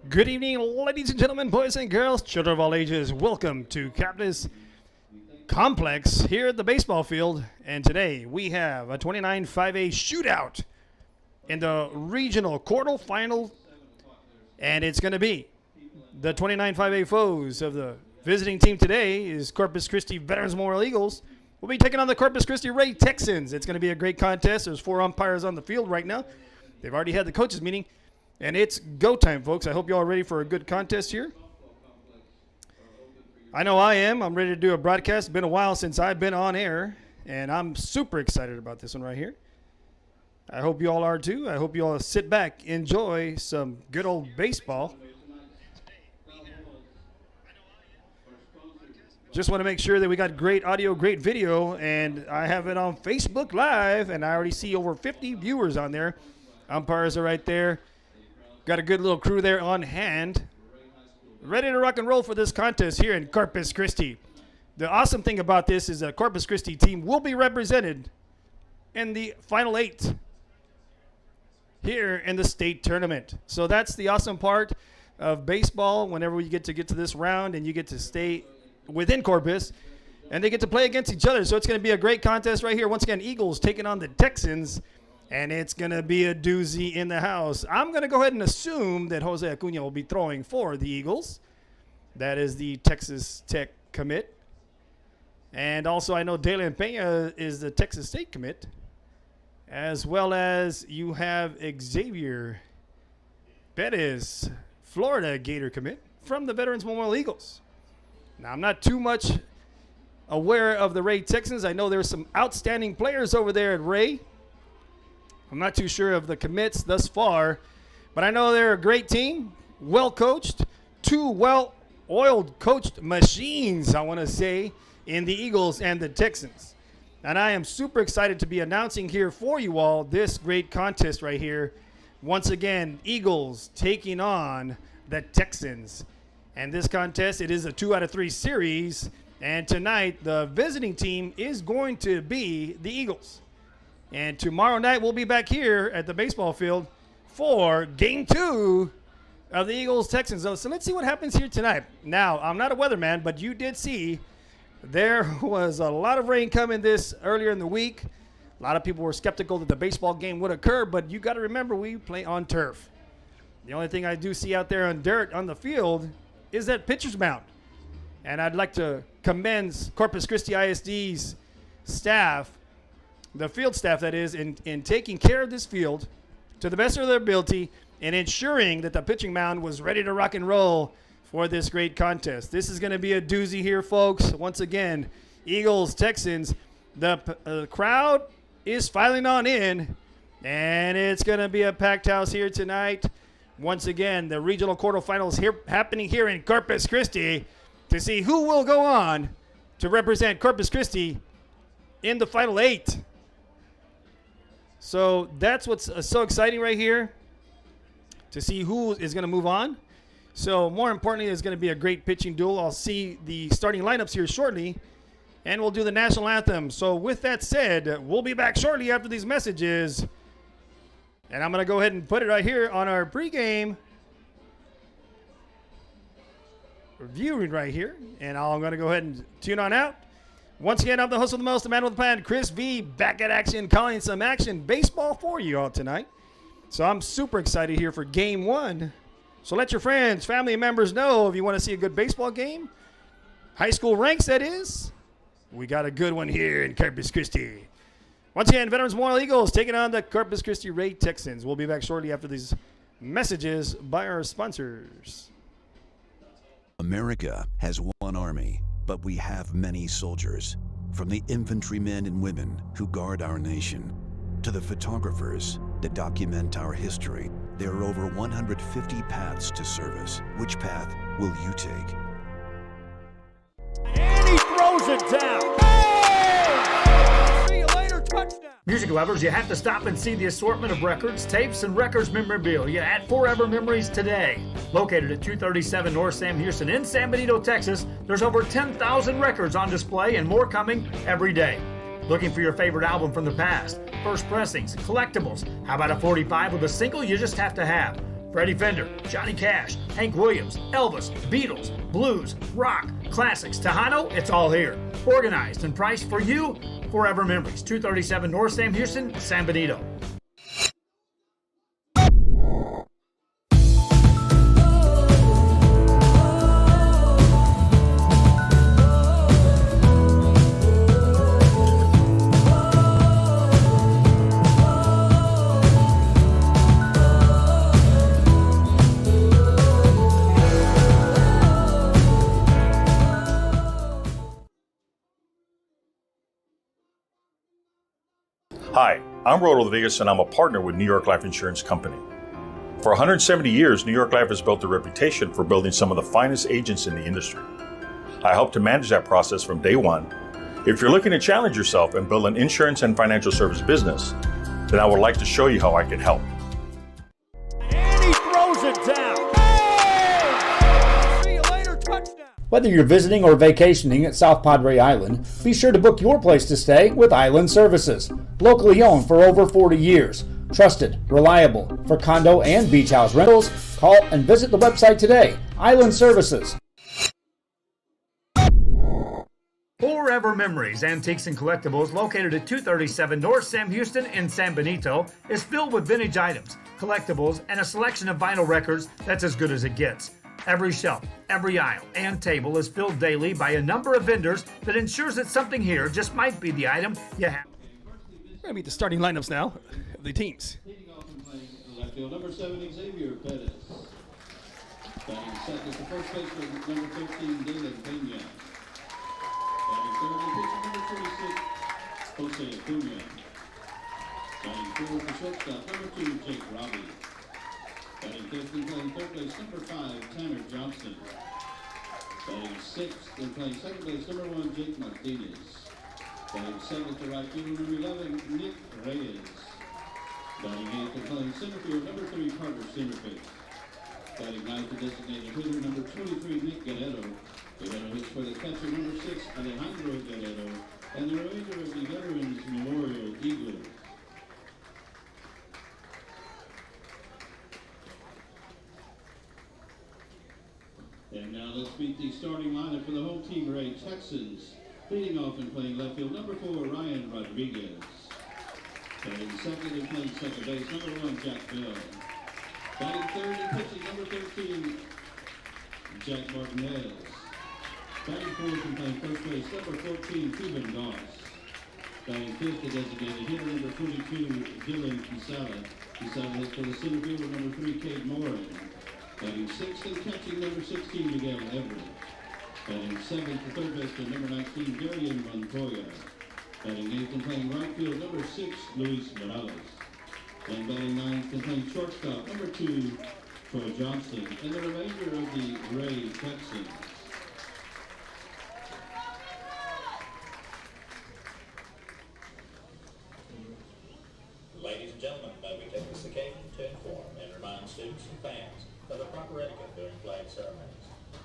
Good evening, ladies and gentlemen, boys and girls, children of all ages. Welcome to Cactus Complex here at the baseball field. And today we have a 29-5A shootout in the regional quarterfinal. And it's going to be the 29-5A foes of the visiting team today is Corpus Christi Veterans Memorial Eagles. We'll be taking on the Corpus Christi Ray Texans. It's going to be a great contest. There's 4 umpires on the field right now. They've already had the coaches meeting. And it's go time, folks. I hope you all are ready for a good contest here. I know I am. I'm ready to do a broadcast. It's been a while since I've been on air, and I'm super excited about this one right here. I hope you all are too. I hope you all sit back, enjoy some good old baseball. Just want to make sure that we got great audio, great video, and I have it on Facebook Live, and I already see over 50 viewers on there. Umpires are right there. Got a good little crew there on hand. Ready to rock and roll for this contest here in Corpus Christi. The awesome thing about this is the Corpus Christi team will be represented in the Final 8 here in the state tournament. So that's the awesome part of baseball whenever we get to this round and you get to stay within Corpus and they get to play against each other. So it's going to be a great contest right here. Once again, Eagles taking on the Texans. And it's going to be a doozy in the house. I'm going to go ahead and assume that Jose Acuna will be throwing for the Eagles. That is the Texas Tech commit. And also I know Dalen Peña is the Texas State commit. As well as you have Xavier Perez, Florida Gator commit from the Veterans Memorial Eagles. Now I'm not too much aware of the Ray Texans. I know there's some outstanding players over there at Ray. I'm not too sure of the commits thus far, but I know they're a great team, well-coached, 2 well-oiled coached machines, I want to say, in the Eagles and the Texans. And I am super excited to be announcing here for you all this great contest right here. Once again, Eagles taking on the Texans. And this contest, it is a 2 out of 3 series. And tonight, the visiting team is going to be the Eagles. And tomorrow night, we'll be back here at the baseball field for Game 2 of the Eagles-Texans. So let's see what happens here tonight. Now, I'm not a weatherman, but you did see there was a lot of rain coming this earlier in the week. A lot of people were skeptical that the baseball game would occur, but you got to remember we play on turf. The only thing I do see out there on dirt on the field is that pitcher's mound. And I'd like to commend Corpus Christi ISD's staff, the field staff that is, in taking care of this field to the best of their ability and ensuring that the pitching mound was ready to rock and roll for this great contest. This is going to be a doozy here, folks. Once again, Eagles, Texans, the crowd is filing on in, and it's going to be a packed house here tonight. Once again, the regional quarterfinals here happening here in Corpus Christi to see who will go on to represent Corpus Christi in the Final 8. So that's what's so exciting right here, to see who is going to move on. So more importantly, it's going to be a great pitching duel. I'll see the starting lineups here shortly, and we'll do the national anthem. So with that said, we'll be back shortly after these messages. And I'm going to go ahead and put it right here on our pregame viewing right here. And I'm going to go ahead and tune on out. Once again, I'm the host of the most, the man with the plan, Chris V, back at action, calling some action baseball for you all tonight. So I'm super excited here for Game 1. So let your friends, family members know if you want to see a good baseball game. High school ranks, that is. We got a good one here in Corpus Christi. Once again, Veterans Memorial Eagles taking on the Corpus Christi Ray Texans. We'll be back shortly after these messages by our sponsors. America has one army, but we have many soldiers. From the infantrymen and women who guard our nation, to the photographers that document our history, there are over 150 paths to service. Which path will you take? And he throws it down. Hey! See you later, touchdown. Music lovers, you have to stop and see the assortment of records, tapes, and records memorabilia at Forever Memories today. Located at 237 North Sam Houston in San Benito, Texas, there's over 10,000 records on display and more coming every day. Looking for your favorite album from the past, first pressings, collectibles. How about a 45 with a single you just have to have? Freddie Fender, Johnny Cash, Hank Williams, Elvis, Beatles, blues, rock, classics, Tejano, it's all here. Organized and priced for you. Forever Memories, 237 North Sam Houston, San Benito. Hi, I'm Rollo Vegas and I'm a partner with New York Life Insurance Company. For 170 years, New York Life has built a reputation for building some of the finest agents in the industry. I help to manage that process from day one. If you're looking to challenge yourself and build an insurance and financial service business, then I would like to show you how I can help. And he throws it down. Hey! See you later, touchdown. Whether you're visiting or vacationing at South Padre Island, be sure to book your place to stay with Island Services. Locally owned for over 40 years. Trusted, reliable for condo and beach house rentals. Call and visit the website today. Island Services. Forever Memories, Antiques and Collectibles, located at 237 North Sam Houston in San Benito, is filled with vintage items, collectibles, and a selection of vinyl records that's as good as it gets. Every shelf, every aisle, and table is filled daily by a number of vendors that ensures that something here just might be the item you have. We're going to meet the starting lineups now of the teams. Leading off and playing left field, number 7, Xavier Pettis. Batting second, the first baseman, number 13, David Pena. Batting third, and pitcher number 46, Jose Acuna. Batting fourth, the shortstop, number 2, Jake Robbie. Batting fifth and playing third base, number 5, Tanner Johnson. Batting sixth and playing second base, number 1, Jake Martinez. Batting seventh to right field, number 11, Nick Reyes. Batting eighth and playing center field, number 3, Carter Centerfield. Batting ninth, the designated hitter, number 23, Nick Guerrero. Guerrero hits for the catcher, number 6, Alejandro Guerrero. And the remainder of the Veterans Memorial Eagles. And now let's meet the starting lineup for the home team, Ray Texans. Leading off and playing left field, number 4, Ryan Rodriguez. Batting second and playing second base, number 1, Jack Bell. Batting third and pitching, number 13, Jack Martinez. Batting fourth and playing first base, number 14, Cuban Goss. Batting fifth, the designated hitter, number 22, Dylan Quisada. Quisada hits for the center fielder, number 3, Cade Morin. Batting sixth and catching, number 16, Miguel Everett. Batting seventh, the third baseman, number 19, Darian Montoya. Batting eighth and playing right field, number 6, Luis Morales. And batting ninth and playing shortstop, number 2, Troy Johnston. And the remainder of the Ray Texans. Ladies and gentlemen, may we take this occasion to inform and remind students and fans of the proper etiquette during flag ceremonies.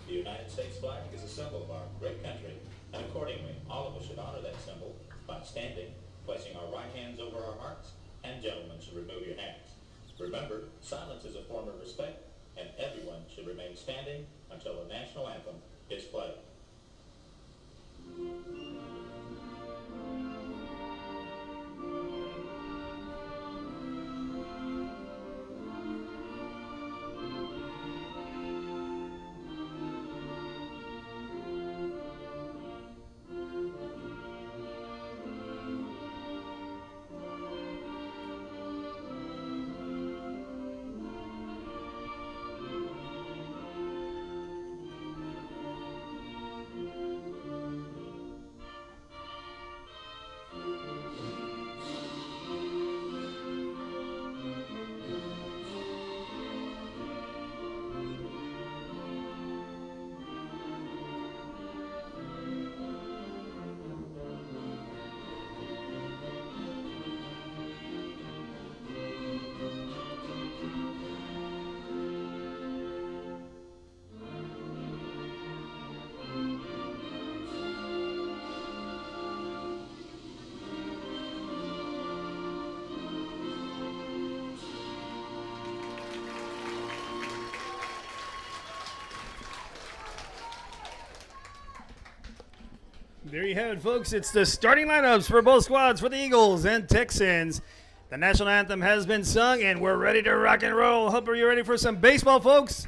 The United States flag is a symbol of our great country, and accordingly, all of us should honor that symbol by standing, placing our right hands over our hearts, and gentlemen should remove your hats. Remember, silence is a form of respect, and everyone should remain standing until the national anthem is played. There you have it, folks. It's the starting lineups for both squads for the Eagles and Texans. The national anthem has been sung, and we're ready to rock and roll. Hope you're ready for some baseball, folks,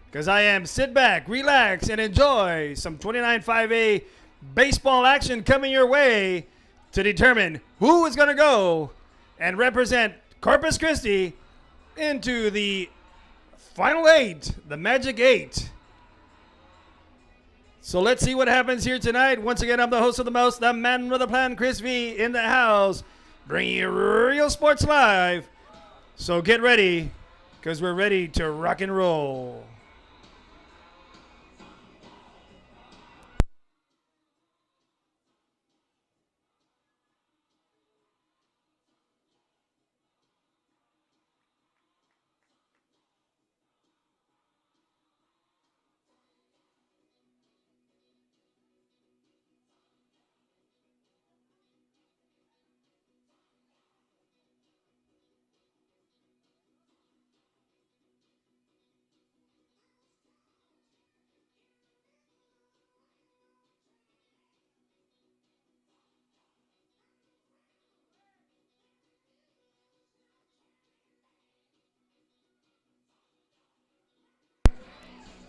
because I am. Sit back, relax, and enjoy some 29-5A baseball action coming your way to determine who is going to go and represent Corpus Christi into the Final 8, the Magic 8. So let's see what happens here tonight. Once again, I'm the host of the most, the man with a plan, Chris V, in the house, bringing you real sports live. So get ready, because we're ready to rock and roll.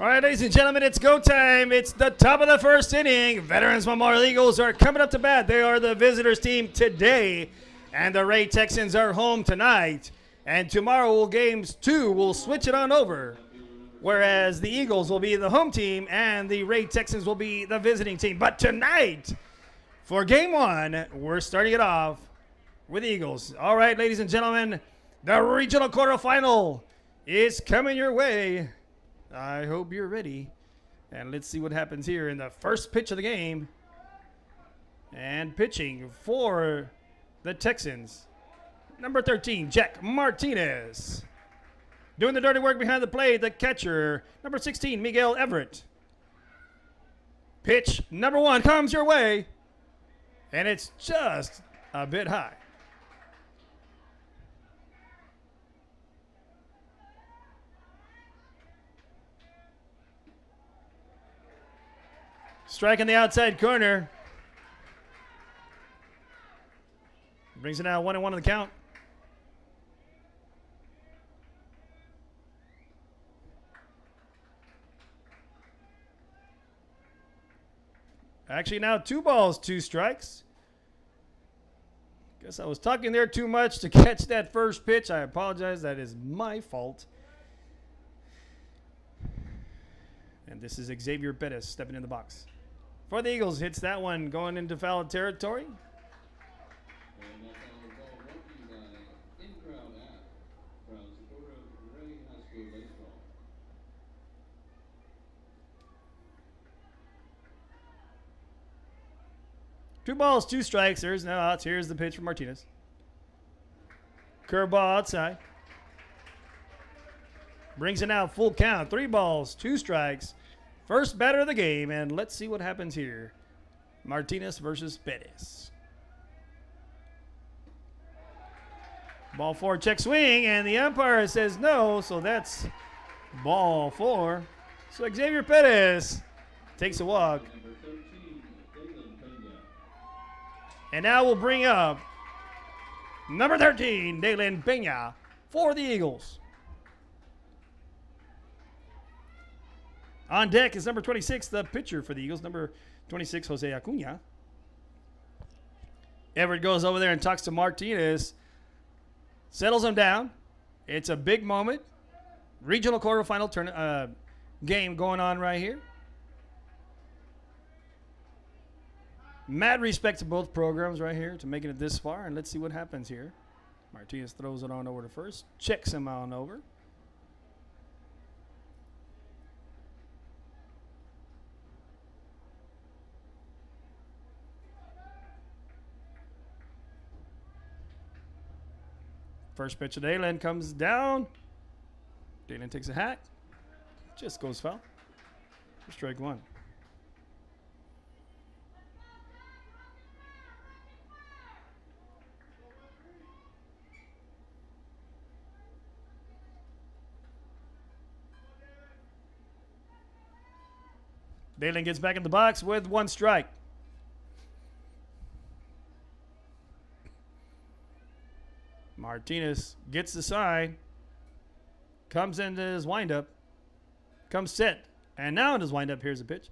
All right, ladies and gentlemen, it's go time. It's the top of the first inning. Veterans Memorial Eagles are coming up to bat. They are the visitors team today, and the Ray Texans are home tonight. And tomorrow, games 2 will switch it on over, whereas the Eagles will be the home team and the Ray Texans will be the visiting team. But tonight, for game 1, we're starting it off with the Eagles. All right, ladies and gentlemen, the regional quarterfinal is coming your way. I hope you're ready. And let's see what happens here in the first pitch of the game. And pitching for the Texans, number 13, Jack Martinez. Doing the dirty work behind the plate, the catcher, number 16, Miguel Everett. Pitch number 1 comes your way, and it's just a bit high. Strike in the outside corner. Brings it out 1-1 on the count. Actually, now 2 balls, 2 strikes. Guess I was talking there too much to catch that first pitch. I apologize. That is my fault. And this is Xavier Bettis stepping in the box. For the Eagles, hits that one going into foul territory. Two balls, 2 strikes. There's no outs. Here's the pitch from Martinez. Curveball outside. Brings it out full count. 3 balls, 2 strikes. First batter of the game, and let's see what happens here. Martinez versus Bettis. Ball 4, check swing, and the umpire says no, so that's ball 4. So Xavier Bettis takes a walk. And now we'll bring up number 13, Dalen Peña, for the Eagles. On deck is number 26, the pitcher for the Eagles, number 26, Jose Acuna. Everett goes over there and talks to Martinez, settles him down. It's a big moment. Regional quarterfinal game going on right here. Mad respect to both programs right here to making it this far, and let's see what happens here. Martinez throws it on over to first, checks him on over. First pitch of Dalen comes down. Dalen takes a hack. Just goes foul. For strike 1. Dalen gets back in the box with 1 strike. Martinez gets the sign. Comes into his windup. Comes set. And now in his windup, here's the pitch.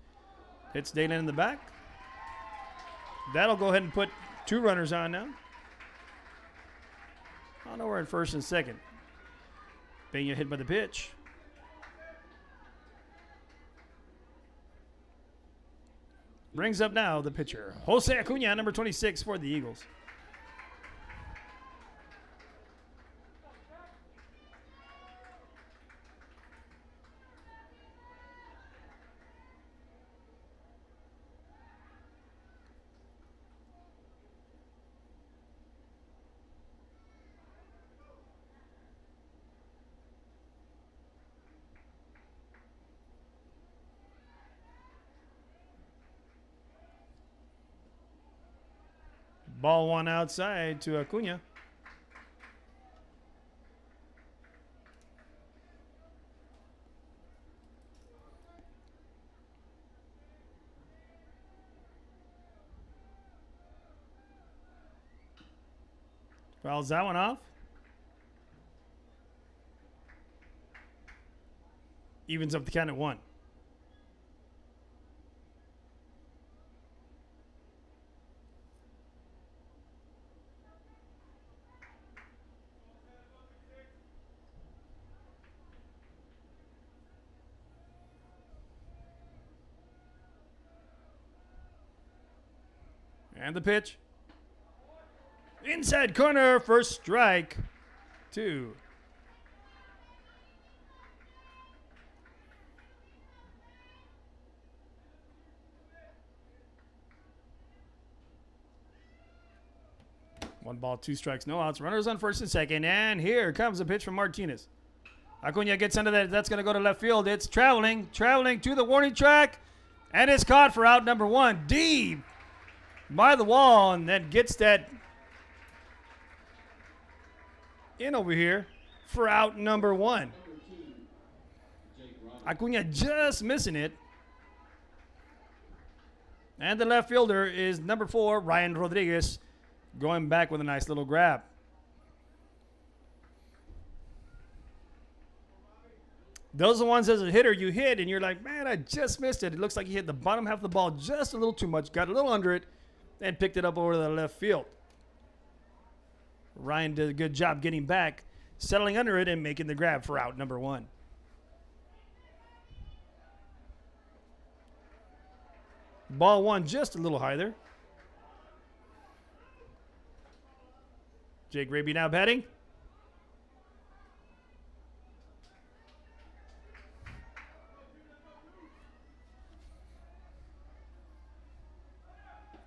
Hits Dalen in the back. That'll go ahead and put 2 runners on now. I don't know, we're in first and second. Peña hit by the pitch. Brings up now the pitcher, Jose Acuna, number 26 for the Eagles. Ball 1 outside to Acuna. Fouls that one off. Evens up the count at 1. And the pitch. Inside corner, first strike. 2. One ball, 2 strikes, no outs. Runners on first and second. And here comes a pitch from Martinez. Acuna gets under that. That's going to go to left field. It's traveling to the warning track. And it's caught for out number 1. Deep by the wall, and then gets that in over here for out number 1. Acuna just missing it. And the left fielder is number 4, Ryan Rodriguez, going back with a nice little grab. Those are the ones as a hitter you hit, and you're like, man, I just missed it. It looks like you hit the bottom half of the ball just a little too much, got a little under it, and picked it up over the left field. Ryan did a good job getting back, settling under it, and making the grab for out number 1. Ball 1 just a little high there. Jake Raby now batting.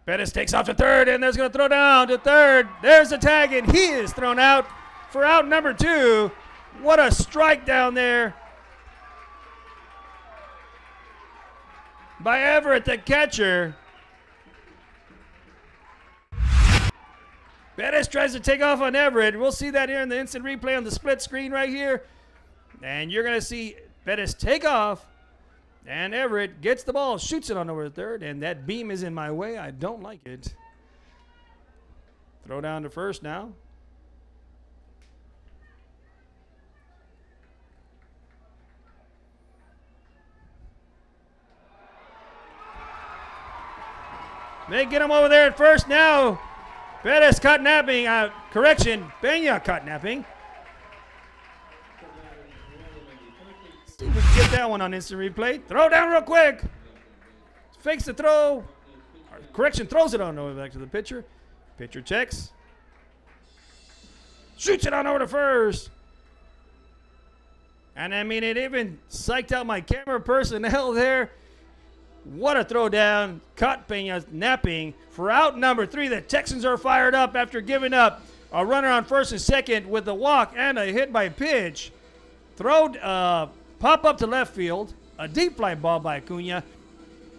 Bettis takes off to third, and there's going to throw down to third. There's a tag, and he is thrown out for out number 2. What a strike down there by Everett, the catcher. Bettis tries to take off on Everett. We'll see that here in the instant replay on the split screen right here. And you're going to see Bettis take off. And Everett gets the ball, shoots it on over to third, and that beam is in my way. I don't like it. Throw down to first now. They get him over there at first now. Bettis caught napping. Peña caught napping. See if we can get that one on instant replay. Throw down real quick. Fakes the throw. Correction, throws it on over back to the pitcher. Pitcher checks. Shoots it on over to first. And I mean, it even psyched out my camera personnel there. What a throw down. Caught Peña napping for out number 3. The Texans are fired up after giving up a runner on first and second with a walk and a hit by pitch. Pop up to left field. A deep fly ball by Acuna.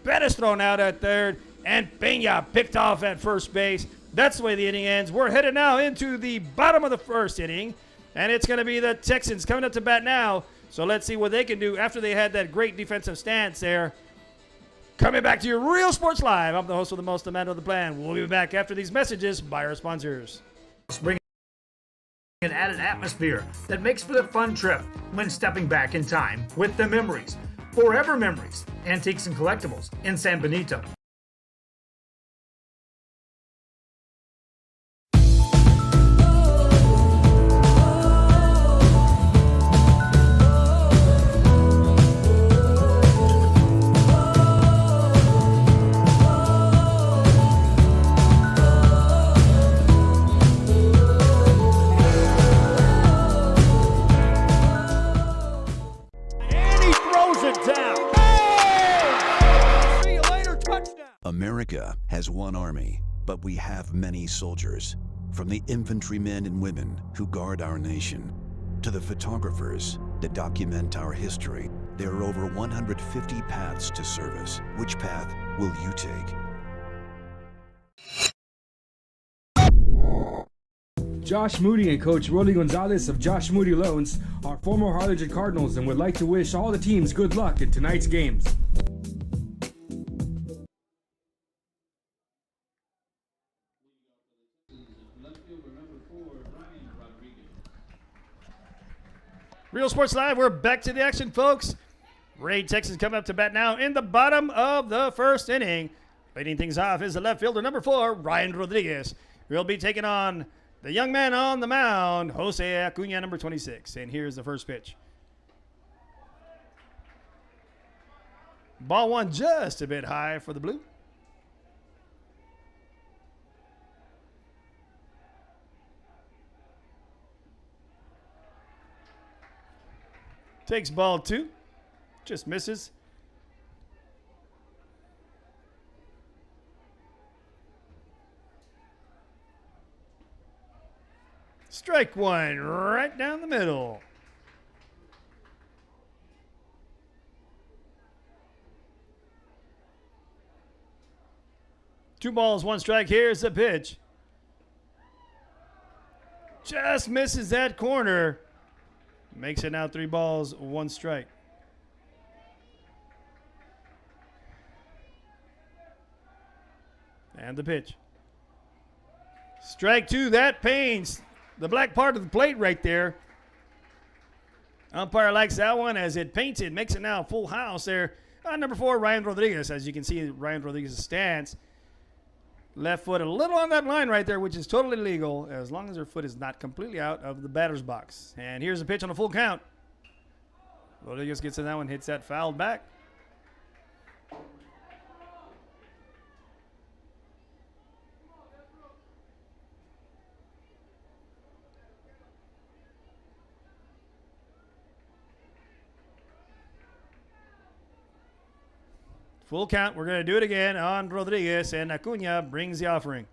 Bettis thrown out at third. And Peña picked off at first base. That's the way the inning ends. We're headed now into the bottom of the first inning. And it's going to be the Texans coming up to bat now. So let's see what they can do after they had that great defensive stance there. Coming back to your Real Sports Live. I'm the host with the most, the man with the plan. We'll be back after these messages by our sponsors. An added atmosphere that makes for the fun trip when stepping back in time with the memories. Forever Memories, Antiques and Collectibles in San Benito. America has one army, but we have many soldiers. From the infantrymen and women who guard our nation, to the photographers that document our history, there are over 150 paths to service. Which path will you take? Josh Moody and Coach Rolly Gonzalez of Josh Moody Loans are former Harlingen Cardinals and would like to wish all the teams good luck in tonight's games. Real Sports Live, we're back to the action, folks. Ray Texas coming up to bat now in the bottom of the first inning. Leading things off is the left fielder, number 4, Ryan Rodriguez. He'll be taking on the young man on the mound, Jose Acuna, number 26. And here's the first pitch. Ball one just a bit high for the Blue. Takes ball 2. Just misses. Strike 1 right down the middle. Two balls, 1 strike. Here's the pitch. Just misses that corner. Makes it now 3 balls, 1 strike. And the pitch. Strike 2, that pains the black part of the plate right there. Umpire likes that one as it paints it, makes it now a full house there. Number 4, Ryan Rodriguez. As you can see, Ryan Rodriguez's stance. Left foot a little on that line right there, which is totally legal as long as her foot is not completely out of the batter's box. And here's a pitch on a full count. Rodriguez gets in that one, hits that foul back. Full count. We're going to do it again on Rodriguez, and Acuna brings the offering.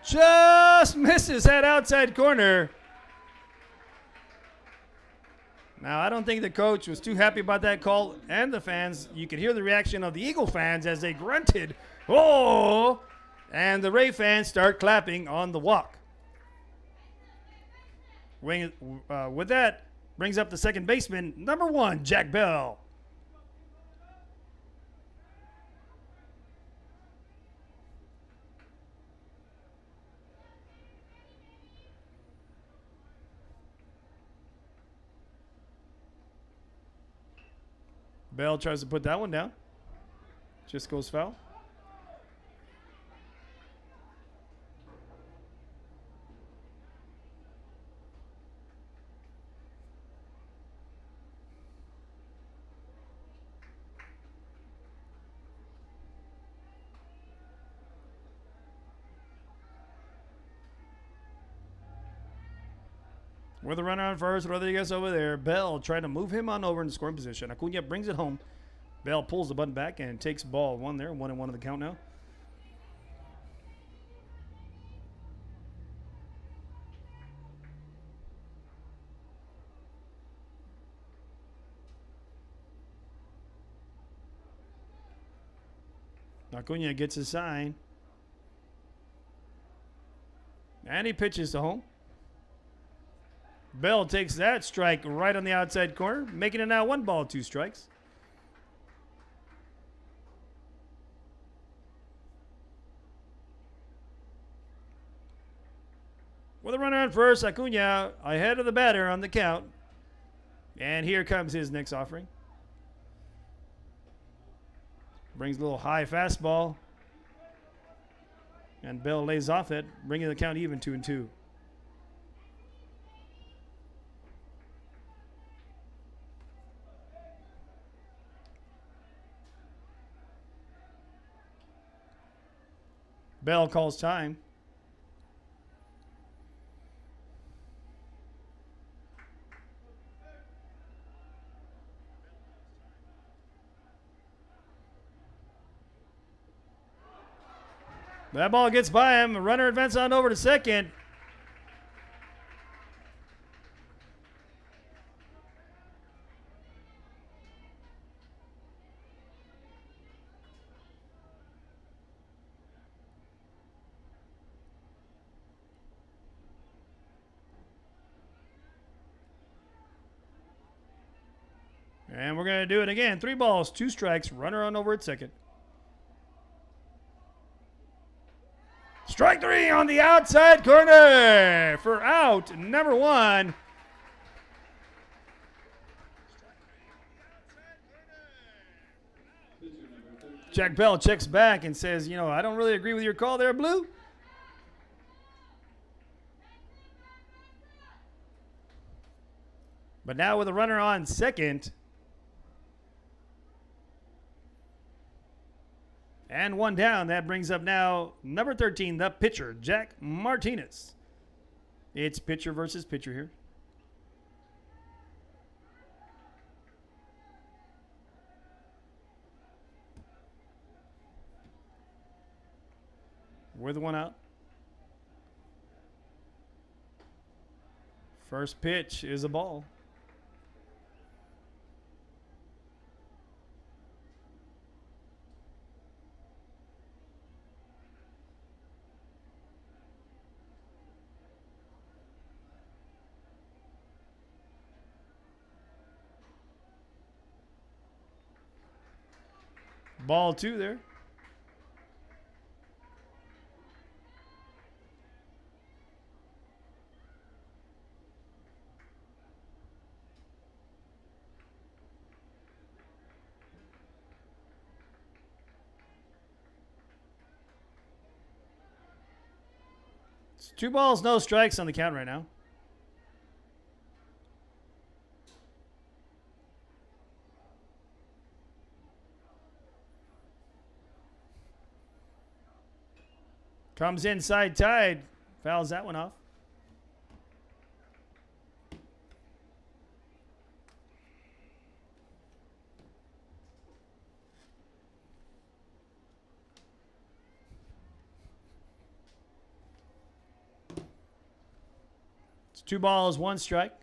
Just misses that outside corner. Now, I don't think the coach was too happy about that call, and the fans. You could hear the reaction of the Eagle fans as they grunted, "Oh!" And the Ray fans start clapping on the walk. With that, brings up the second baseman, number 1, Jack Bell. Bell tries to put that one down. Just goes foul. With a runner on first, Rodriguez over there. Bell trying to move him on over in the scoring position. Acuna brings it home. Bell pulls the button back and takes ball 1 there. 1-1 of the count now. Acuna gets his sign. And he pitches to home. Bell takes that strike right on the outside corner, making it now 1 ball, 2 strikes. With With a runner on first, Acuna ahead of the batter on the count. And here comes his next offering. Brings a little high fastball. And Bell lays off it, bringing the count even 2-2. Bell calls time. That ball gets by him. A runner advances on over to second. And we're going to do it again. 3 balls, 2 strikes. Runner on over at second. Strike 3 on the outside corner for out number 1. Jack Bell checks back and says, you know, I don't really agree with your call there, Blue. But now with a runner on second. And 1 down. That brings up now number 13, the pitcher, Jack Martinez. It's pitcher versus pitcher here. With 1 out. First pitch is a ball. Ball 2 there. It's 2 balls, no strikes on the count right now. Comes inside tied. Fouls that one off. It's 2 balls, 1 strike.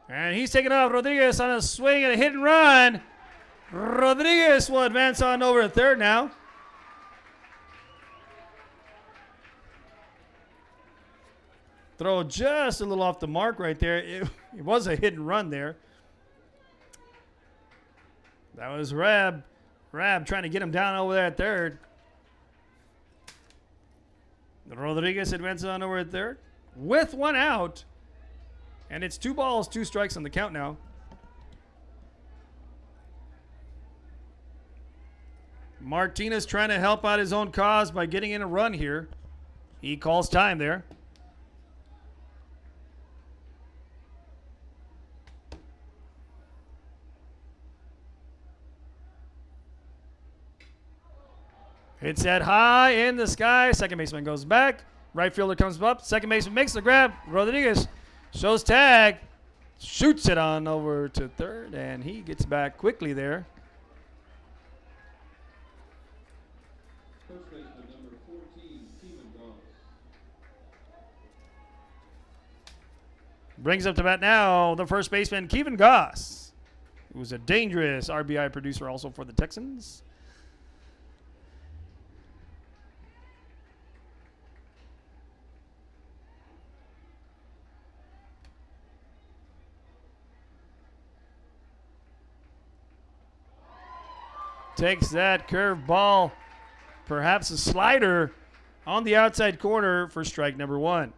And he's taking off Rodriguez on a swing and a hit and run. Rodriguez will advance on over to third now. Throw just a little off the mark right there. It was a hit and run there. That was Rab trying to get him down over there at third. Rodriguez advances on over at third with 1 out. And it's 2 balls, 2 strikes on the count now. Martinez trying to help out his own cause by getting in a run here. He calls time there. Hits that high in the sky. Second baseman goes back. Right fielder comes up. Second baseman makes the grab. Rodriguez shows tag. Shoots it on over to third, and he gets back quickly there. First baseman number 14, Kevin Goss. Brings up to bat now the first baseman, Kevin Goss, who was a dangerous RBI producer also for the Texans. Takes that curve ball, perhaps a slider, on the outside corner for strike number 1.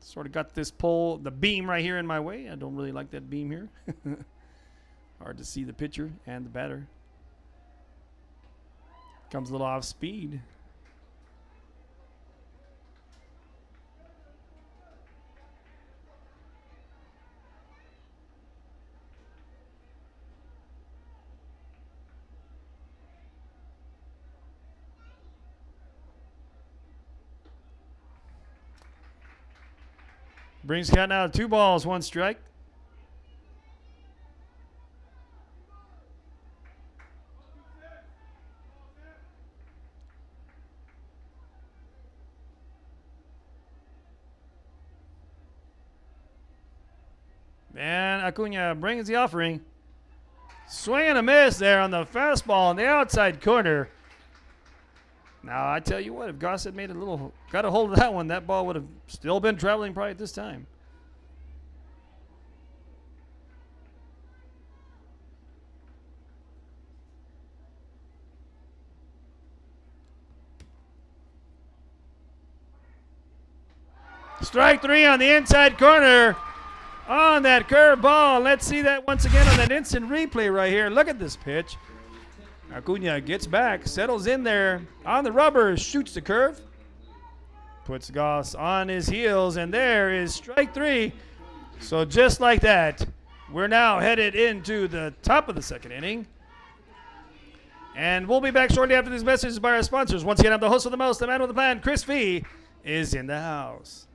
Sort of got this pole, the beam right here in my way. I don't really like that beam here. Hard to see the pitcher and the batter. Comes a little off speed. Brings count now 2 balls, 1 strike. And Acuna brings the offering. Swing and a miss there on the fastball on the outside corner. Now, I tell you what, if Goss had got a hold of that one, that ball would have still been traveling probably at this time. Strike 3 on the inside corner on that curve ball. Let's see that once again on that instant replay right here. Look at this pitch. Acuna gets back, settles in there on the rubber, shoots the curve, puts Goss on his heels, and there is strike 3. So just like that, we're now headed into the top of the 2nd inning. And we'll be back shortly after these messages by our sponsors. Once again, I'm the host of the most, the man with the plan, Chris V, is in the house.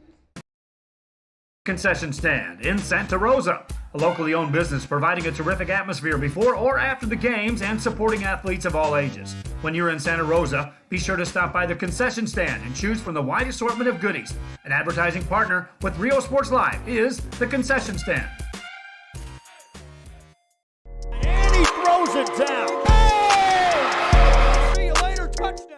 Concession stand in Santa Rosa, a locally owned business providing a terrific atmosphere before or after the games and supporting athletes of all ages. When you're in Santa Rosa, be sure to stop by the concession stand and choose from the wide assortment of goodies. An advertising partner with Rio Sports Live is the concession stand. And he throws it down. Hey! See you later, touchdown.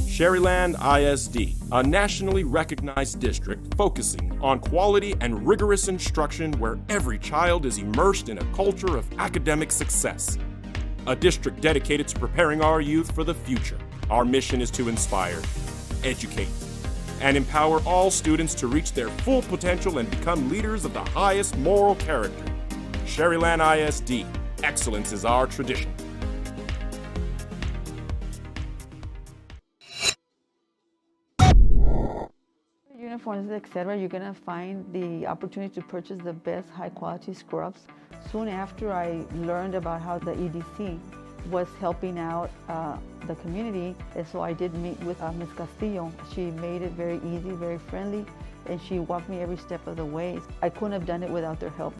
Sherryland ISD, a nationally recognized district focusing on quality and rigorous instruction where every child is immersed in a culture of academic success. A district dedicated to preparing our youth for the future. Our mission is to inspire, educate, and empower all students to reach their full potential and become leaders of the highest moral character. Sherryland ISD, excellence is our tradition. Uniforms, etc., you're going to find the opportunity to purchase the best high-quality scrubs. Soon after I learned about how the EDC was helping out the community, and so I did meet with Ms. Castillo. She made it very easy, very friendly, and she walked me every step of the way. I couldn't have done it without their help.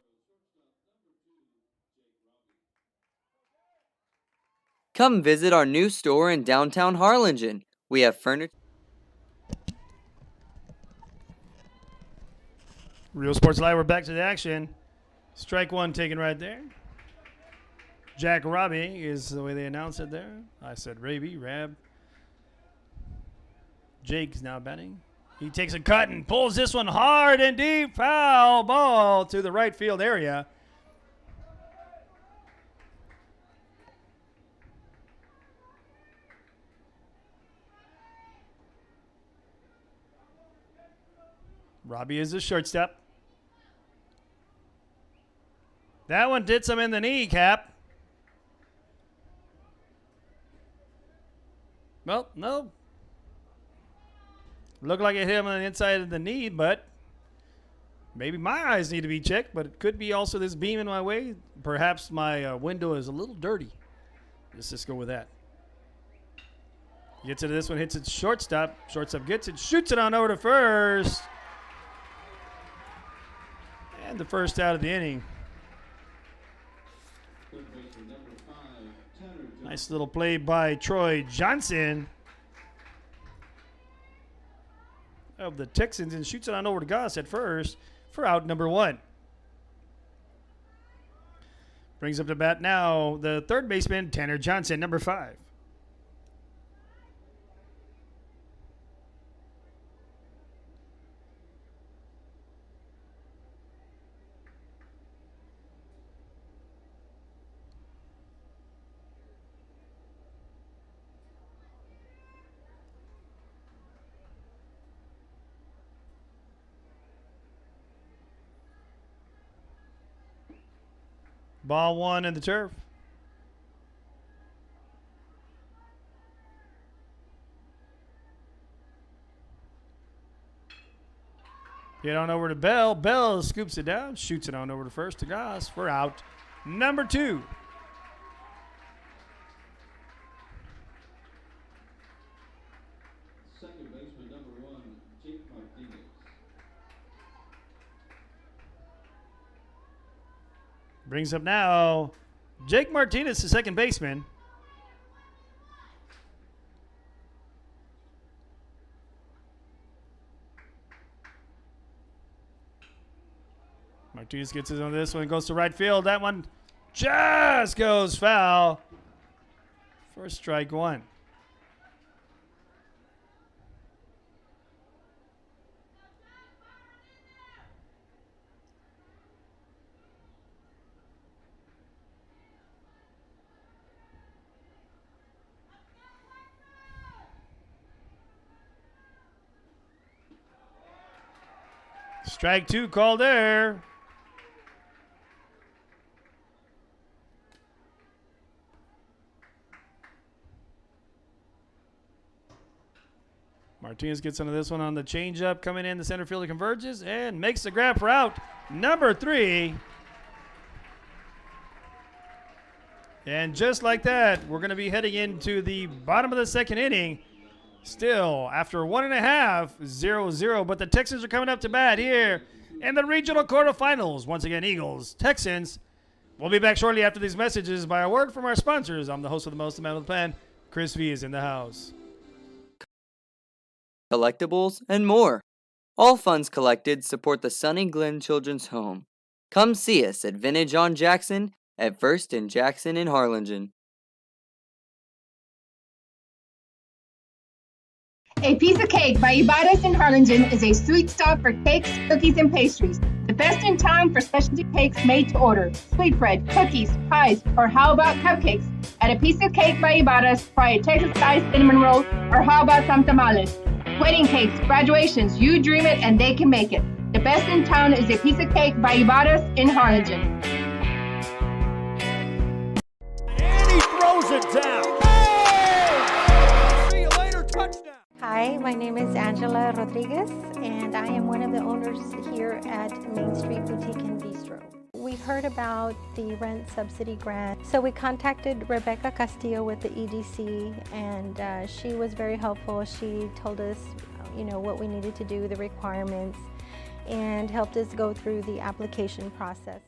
Come visit our new store in downtown Harlingen. We have furniture. Real Sports Live, we're back to the action. Strike 1 taken right there. Jack Robbie is the way they announced it there. I said Raby, Rab. Jake's now batting. He takes a cut and pulls this one hard and deep. Foul ball to the right field area. Robbie is the shortstop. That one did some in the kneecap. Well, no. Looked like it hit him on the inside of the knee, but maybe my eyes need to be checked, but it could be also this beam in my way. Perhaps my window is a little dirty. Let's just go with that. Gets into this one, hits it shortstop. Shortstop gets it, shoots it on over to first. And the first out of the inning. Nice little play by Troy Johnson of the Texans and shoots it on over to Goss at first for out number 1. Brings up to bat now the third baseman, Tanner Johnson, number 5. Ball one in the turf. Get on over to Bell. Bell scoops it down, shoots it on over to first to Goss for out number 2. Second baseman number 1, Jake Martinez. Brings up now Jake Martinez, the second baseman. Martinez gets it on this one, goes to right field. That one just goes foul for strike 1. Strike 2 called there. Martinez gets into this one on the changeup. Coming in, the center fielder converges and makes the grab for out number 3. And just like that, we're going to be heading into the bottom of the second inning. Still, after 1.5, 0-0. But the Texans are coming up to bat here in the regional quarterfinals. Once again, Eagles, Texans. We'll be back shortly after these messages by a word from our sponsors. I'm the host of the most, the man with the plan. Chris V is in the house. Collectibles, and more. All funds collected support the Sunny Glen Children's Home. Come see us at Vintage on Jackson at First and Jackson in Harlingen. A Piece of Cake by Ibarras in Harlingen is a sweet stop for cakes, cookies, and pastries. The best in town for specialty cakes made to order. Sweetbread, cookies, pies, or how about cupcakes? At A Piece of Cake by Ibarras, try a Texas-style cinnamon roll, or how about some tamales? Wedding cakes, graduations, you dream it and they can make it. The best in town is A Piece of Cake by Ibarras in Harlingen. And he throws it down. Hey! See you later, touchdown. Hi, my name is Angela Rodriguez, and I am one of the owners here at Main Street Boutique and Bistro. We heard about the rent subsidy grant, so we contacted Rebecca Castillo with the EDC, and she was very helpful. She told us, what we needed to do, the requirements, and helped us go through the application process.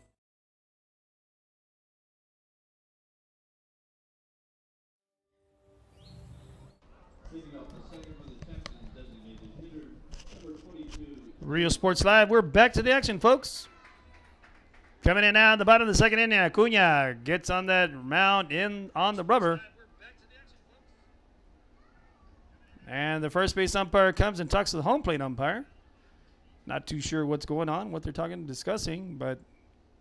Rio Sports Live, we're back to the action, folks. Coming in now at the bottom of the second inning, Acuna gets on that mound in on the rubber. And the first base umpire comes and talks to the home plate umpire. Not too sure what's going on, what they're discussing, but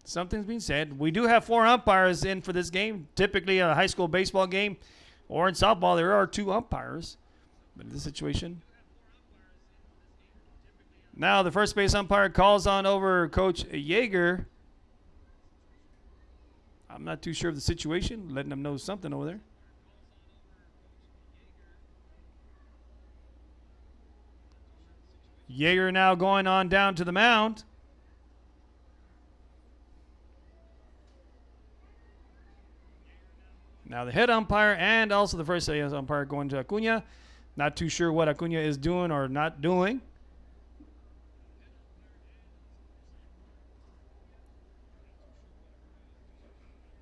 something's being said. We do have 4 umpires in for this game. Typically a high school baseball game or in softball, there are 2 umpires. But in this situation, now the first base umpire calls on over Coach Yeager. I'm not too sure of the situation, letting them know something over there. Yeager now going on down to the mound. Now the head umpire and also the first base umpire going to Acuna. Not too sure what Acuna is doing or not doing.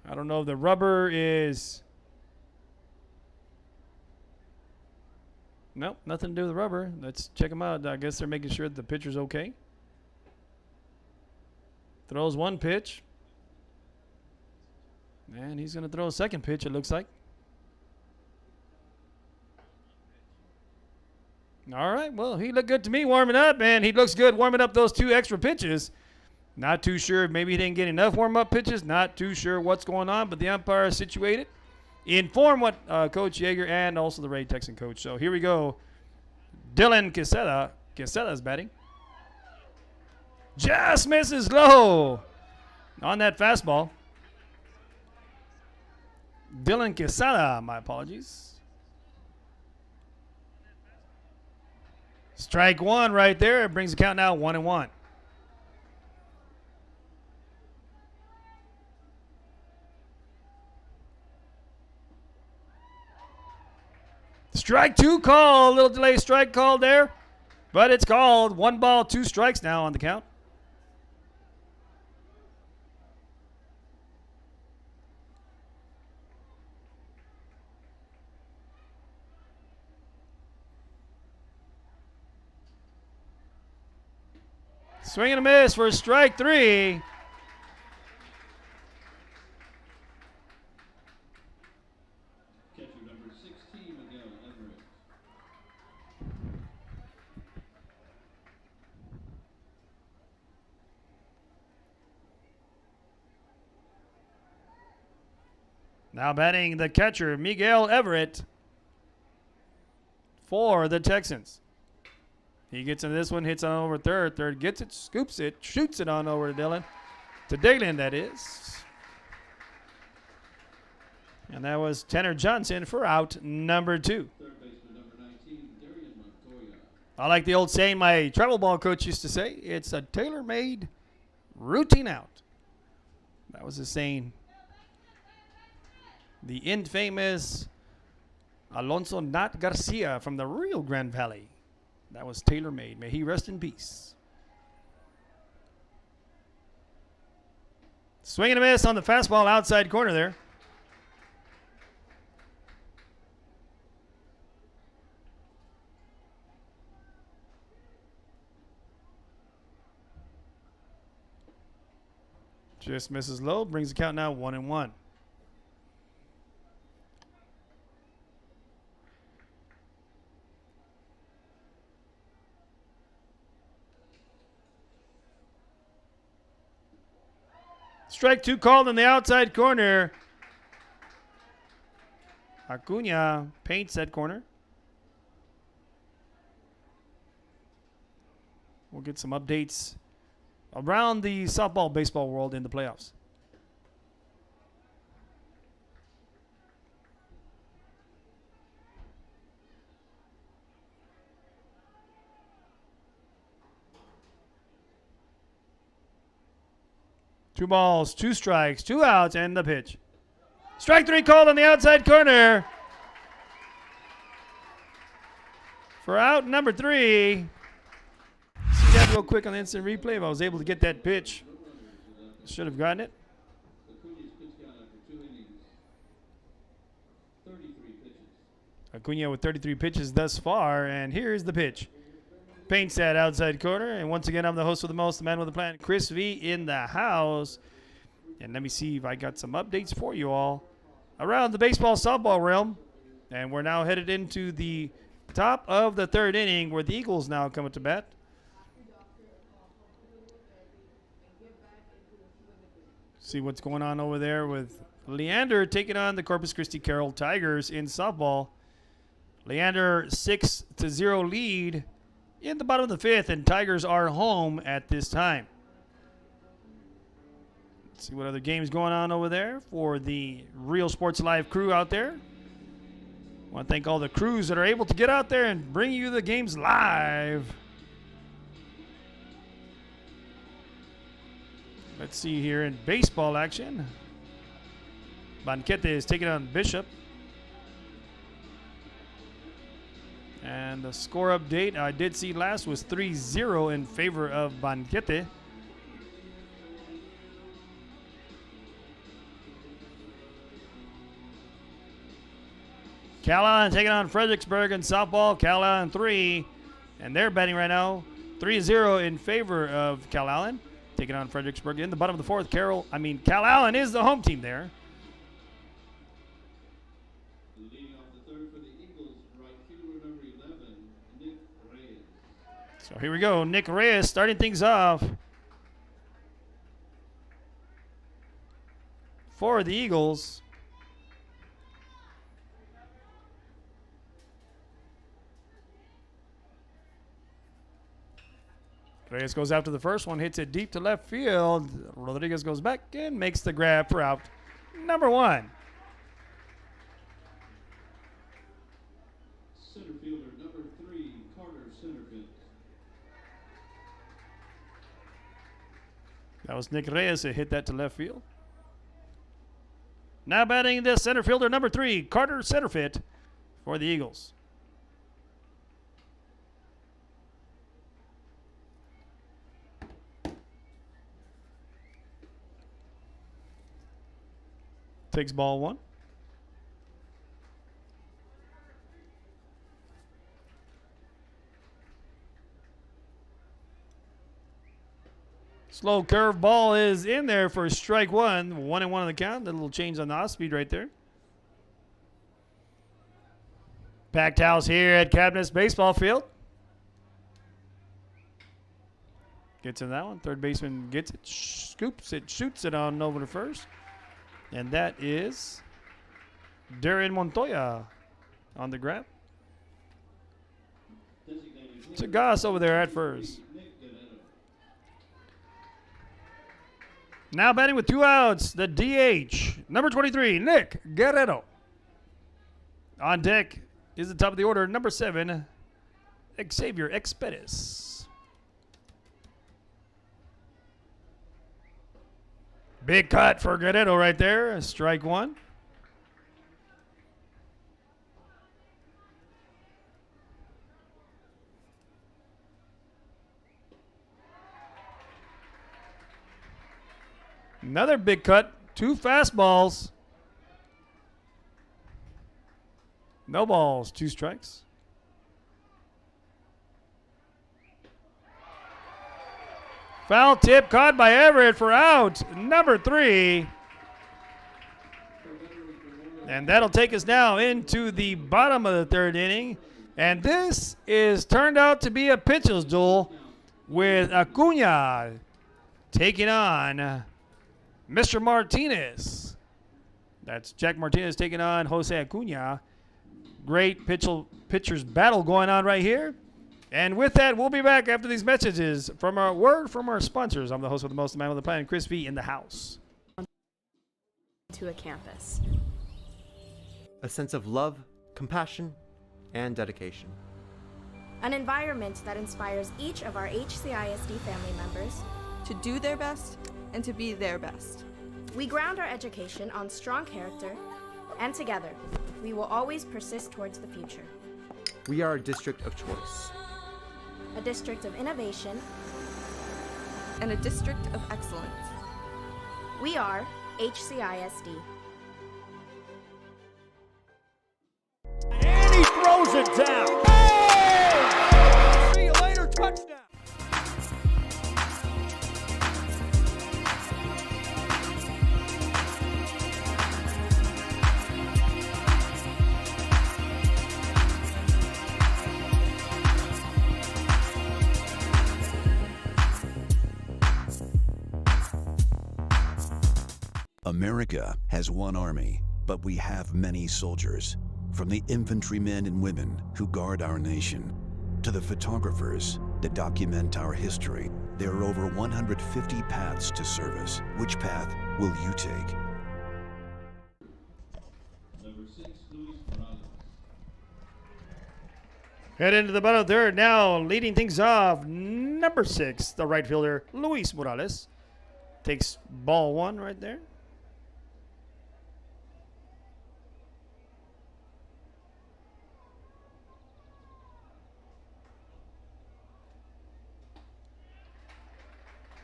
I don't know if the rubber is... Nope, nothing to do with the rubber. Let's check them out. I guess they're making sure the pitcher's okay. Throws one pitch. And he's going to throw a second pitch, it looks like. All right, well, he looked good to me warming up, and he looks good warming up those 2 extra pitches. Not too sure. Maybe he didn't get enough warm-up pitches. Not too sure what's going on, but the umpire is situated. Inform what Coach Yeager and also the Ray Texan coach. So here we go. Dylan Quesada. Quesada's batting. Just misses low on that fastball. Dylan Quesada, my apologies. Strike one right there. It brings the count now 1-1. Strike two call. A little delay strike call there. But it's called. 1 ball, 2 strikes now on the count. Swing and a miss for strike 3. Catcher number 16, Miguel Everett. Now batting the catcher, Miguel Everett, for the Texans. He gets into this one, hits on over third. Third gets it, scoops it, shoots it on over to Dylan. To Dalen, that is. And that was Tanner Johnson for out number 2. Third baseman number 19, Darian Montoya. I like the old saying my travel ball coach used to say, it's a tailor-made routine out. That was his saying. The infamous Alonso Nat Garcia from the Rio Grande Valley. That was tailor-made. May he rest in peace. Swing and a miss on the fastball outside corner there. Just misses low. Brings the count now 1-1. Strike 2 called in the outside corner. Acuna paints that corner. We'll get some updates around the softball, baseball world in the playoffs. Two balls, 2 strikes, 2 outs, and the pitch. Strike 3 called on the outside corner. For out number 3. See that real quick on the instant replay. If I was able to get that pitch, should have gotten it. Acuna's pitch count after 2 innings, 33 pitches. Acuna with 33 pitches thus far, and here's the pitch. Paints that outside corner, and once again, I'm the host with the most, the man with the plan, Chris V in the house. And let me see if I got some updates for you all around the baseball softball realm. And we're now headed into the top of the 3rd inning, where the Eagles now come to bat. See what's going on over there with Leander taking on the Corpus Christi Carroll Tigers in softball. Leander 6-0 lead in the bottom of the 5th, and Tigers are home at this time. Let's see what other games going on over there for the Real Sports Live crew out there. I want to thank all the crews that are able to get out there and bring you the games live. Let's see here in baseball action. Banquete is taking on Bishop. And the score update I did see last was 3-0 in favor of Banquete. Cal Allen taking on Fredericksburg in softball. Cal Allen 3. And they're betting right now 3-0 in favor of Cal Allen. Taking on Fredericksburg in the bottom of the 4th. Cal Allen is the home team there. Leading off the 3rd for the Eagles, right fielder number 11, Nick Reyes. So here we go. Nick Reyes starting things off for the Eagles. Reyes goes after the first one, hits it deep to left field. Rodriguez goes back and makes the grab for out number 1. That was Nick Reyes that hit that to left field. Now batting the center fielder, number 3, Carter Centerfit for the Eagles. Takes ball 1. Slow curve ball is in there for strike 1. 1-1 on the count. A little change on the off speed right there. Packed house here at Cabinets Baseball Field. Gets in that one. Third baseman gets it, scoops it, shoots it on over to first. And that is Darren Montoya on the grab. Chagas over there at first. Now batting with 2 outs, the DH, number 23, Nick Guerrero. On deck is the top of the order, number 7, Xavier Expedes. Big cut for Guerrero right there, strike 1. Another big cut, 2 fastballs. No balls, 2 strikes. Foul tip caught by Everett for out, number 3. And that'll take us now into the bottom of the 3rd inning. And this is turned out to be a pitcher's duel with Acuna taking on Mr. Martinez. That's Jack Martinez taking on Jose Acuna. Great pitcher's battle going on right here. And with that, we'll be back after these messages from our word from our sponsors. I'm the host with the most, the man with the plan, Chris V in the house. To a campus. A sense of love, compassion, and dedication. An environment that inspires each of our HCISD family members to do their best and to be their best. We ground our education on strong character, and together, we will always persist towards the future. We are a district of choice. A district of innovation. And a district of excellence. We are HCISD. And he throws it down. Oh! See you later, touchdown. America has one army, but we have many soldiers. From the infantrymen and women who guard our nation, to the photographers that document our history, there are over 150 paths to service. Which path will you take? Head into the bottom 3rd now, leading things off, number 6, the right fielder, Luis Morales. Takes ball 1 right there.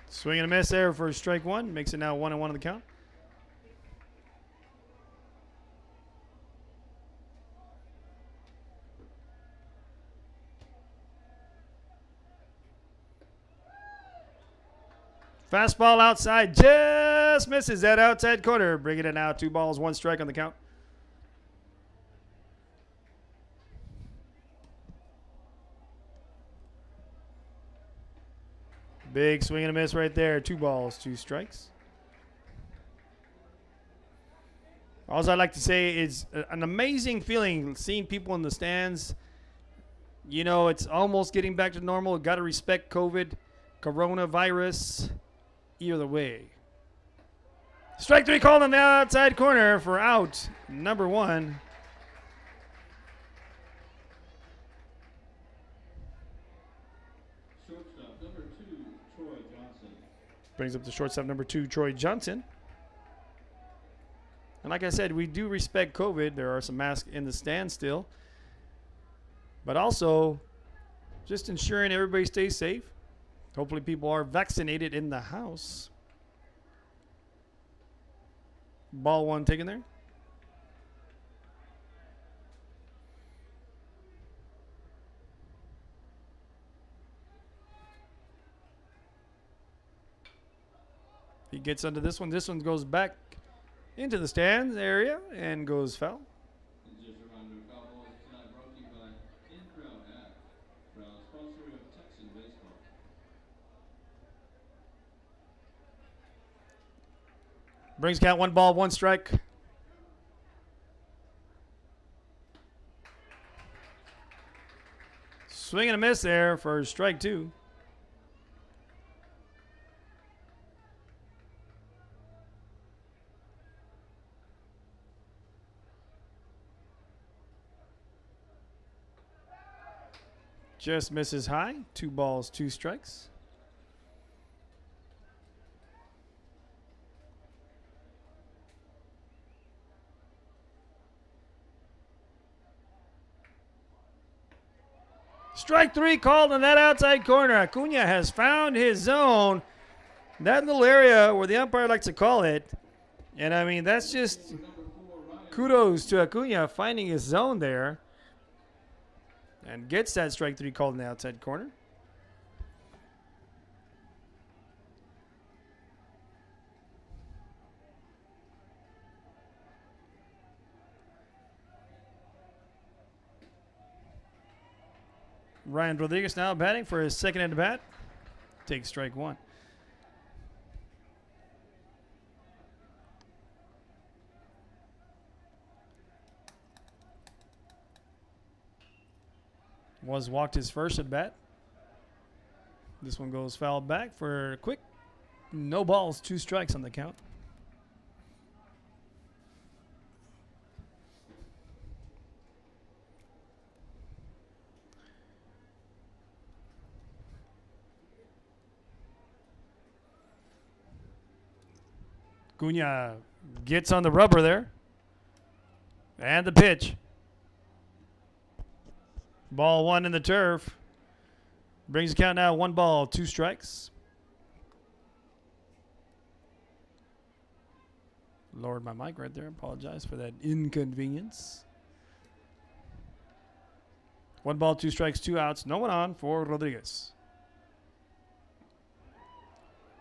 Swing and a miss there for strike 1. Makes it now 1-1 on the count. Fastball outside, just misses that outside corner. Bringing it now 2 balls, 1 strike on the count. Big swing and a miss right there. 2 balls, 2 strikes. All I'd like to say is an amazing feeling seeing people in the stands. You know, it's almost getting back to normal. Got to respect COVID, coronavirus. Either way. Strike 3 called on the outside corner for out number 1. Brings up the shortstop number 2, Troy Johnson. And like I said, we do respect COVID. There are some masks in the stand still. But also, just ensuring everybody stays safe. Hopefully people are vaccinated in the house. Ball 1 taken there. He gets under this one. This one goes back into the stands area and goes foul. Brings count 1 ball, 1 strike. Swing and a miss there for strike 2. Just misses high. 2 balls, 2 strikes. Strike 3 called in that outside corner. Acuna has found his zone. That little area where the umpire likes to call it. And I mean, that's just kudos to Acuna finding his zone there. And gets that strike 3 called in the outside corner. Ryan Rodriguez now batting for his second at bat. Takes strike 1. Was walked his first at bat. This one goes foul back for a quick. No balls, 2 strikes on the count. Acuna gets on the rubber there. And the pitch. Ball 1 in the turf. Brings the count now 1 ball, 2 strikes. Lowered my mic right there. Apologize for that inconvenience. 1 ball, 2 strikes, 2 outs. No one on for Rodriguez.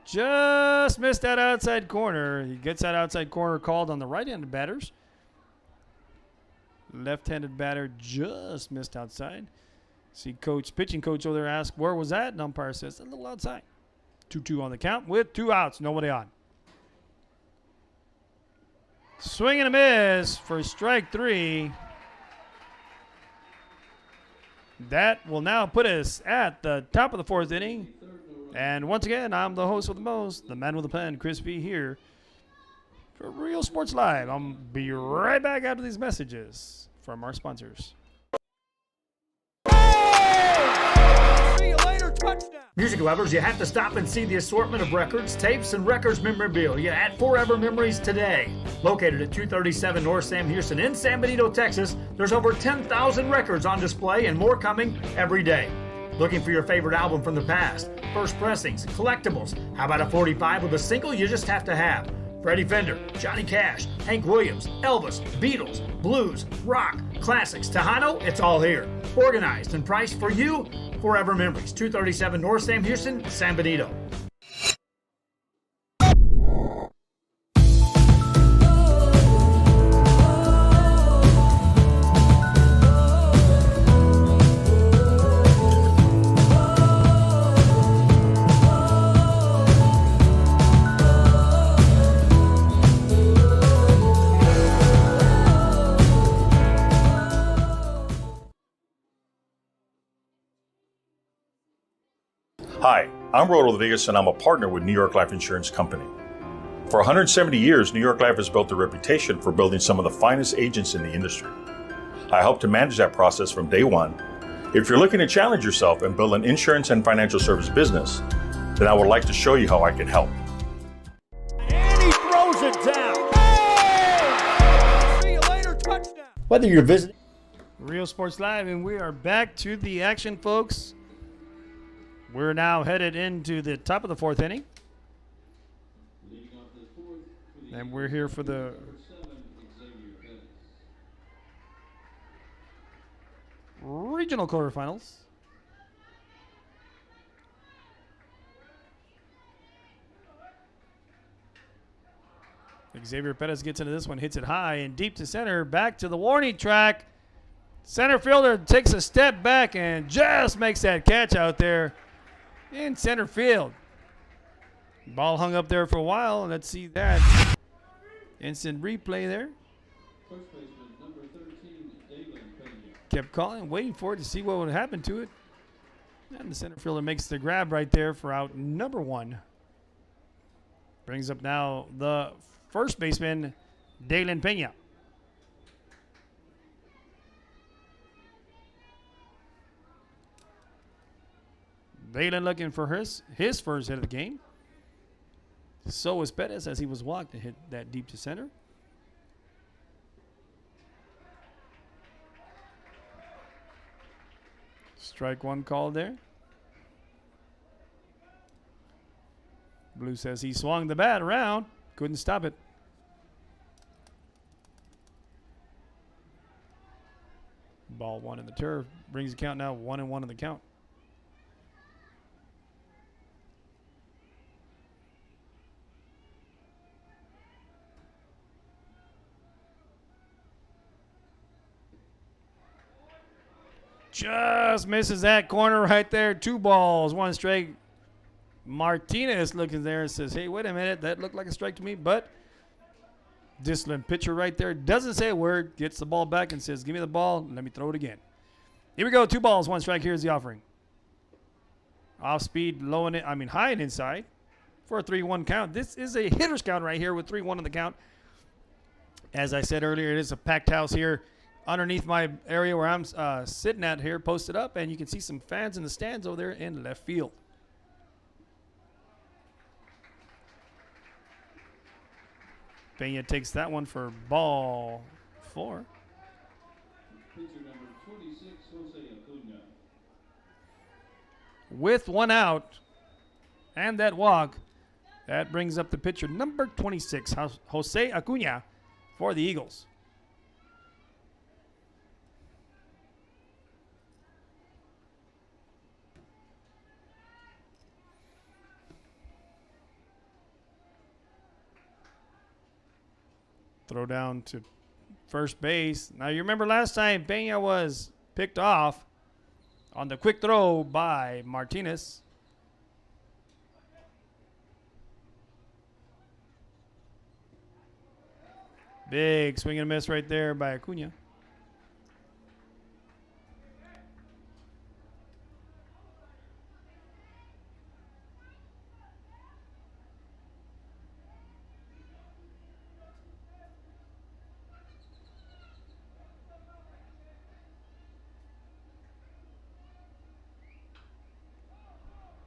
Just missed that outside corner. He gets that outside corner called on the right-handed batters. Left-handed batter just missed outside. See pitching coach over there ask, where was that? And umpire says, a little outside. 2-2 on the count with 2 outs. Nobody on. Swing and a miss for strike 3. That will now put us at the top of the 4th inning. And once again, I'm the host with the most, the man with the pen, Chris B. here for Real Sports Live. I'll be right back after these messages from our sponsors. See you later, touchdown. Music lovers, you have to stop and see the assortment of records, tapes, and records memorabilia at Forever Memories today. Located at 237 North Sam Houston in San Benito, Texas, there's over 10,000 records on display and more coming every day. Looking for your favorite album from the past, first pressings, collectibles. How about a 45 with a single you just have to have? Freddie Fender, Johnny Cash, Hank Williams, Elvis, Beatles, blues, rock, classics, Tejano, it's all here. Organized and priced for you, Forever Memories, 237 North Sam Houston, San Benito. Hi, I'm Rodo Rodriguez and I'm a partner with New York Life Insurance Company. For 170 years, New York Life has built a reputation for building some of the finest agents in the industry. I help to manage that process from day one. If you're looking to challenge yourself and build an insurance and financial service business, then I would like to show you how I can help. throws it down. Hey! See you later, touchdown. Whether you're visiting Real Sports Live, and we are back to the action, folks. We're now headed into the top of the fourth inning. And we're here for the regional quarterfinals. Xavier Pettis gets into this one, hits it high and deep to center, back to the warning track. Center fielder takes a step back and just makes that catch out there in center field. Ball hung up there for a while. Let's see that. Instant replay there. Kept calling, waiting for it to see what would happen to it. And the center fielder makes the grab right there for out number one. Brings up now the first baseman, Dalen Pena. Dalen looking for his first hit of the game. So was Pettis as he was walked and hit that deep to center. Strike one called there. Blue says he swung the bat around. Couldn't stop it. Ball one in the turf. Brings the count now 1-1 in the count. Just misses that corner right there. 2 balls, 1 strike. Martinez looking there and says, hey, wait a minute. That looked like a strike to me. But disciplined pitcher right there. Doesn't say a word. Gets the ball back and says, give me the ball. Let me throw it again. Here we go. 2 balls, 1 strike. Here's the offering. Off speed, high and inside for a 3-1 count. This is a hitter's count right here with 3-1 on the count. As I said earlier, it is a packed house here underneath my area where I'm sitting at here, posted up, and you can see some fans in the stands over there in left field. Pena takes that one for ball 4. With 1 out and that walk, that brings up the pitcher number 26, Jose Acuna, for the Eagles. Throw down to first base. Now, you remember last time Pena was picked off on the quick throw by Martinez. Big swing and miss right there by Acuna.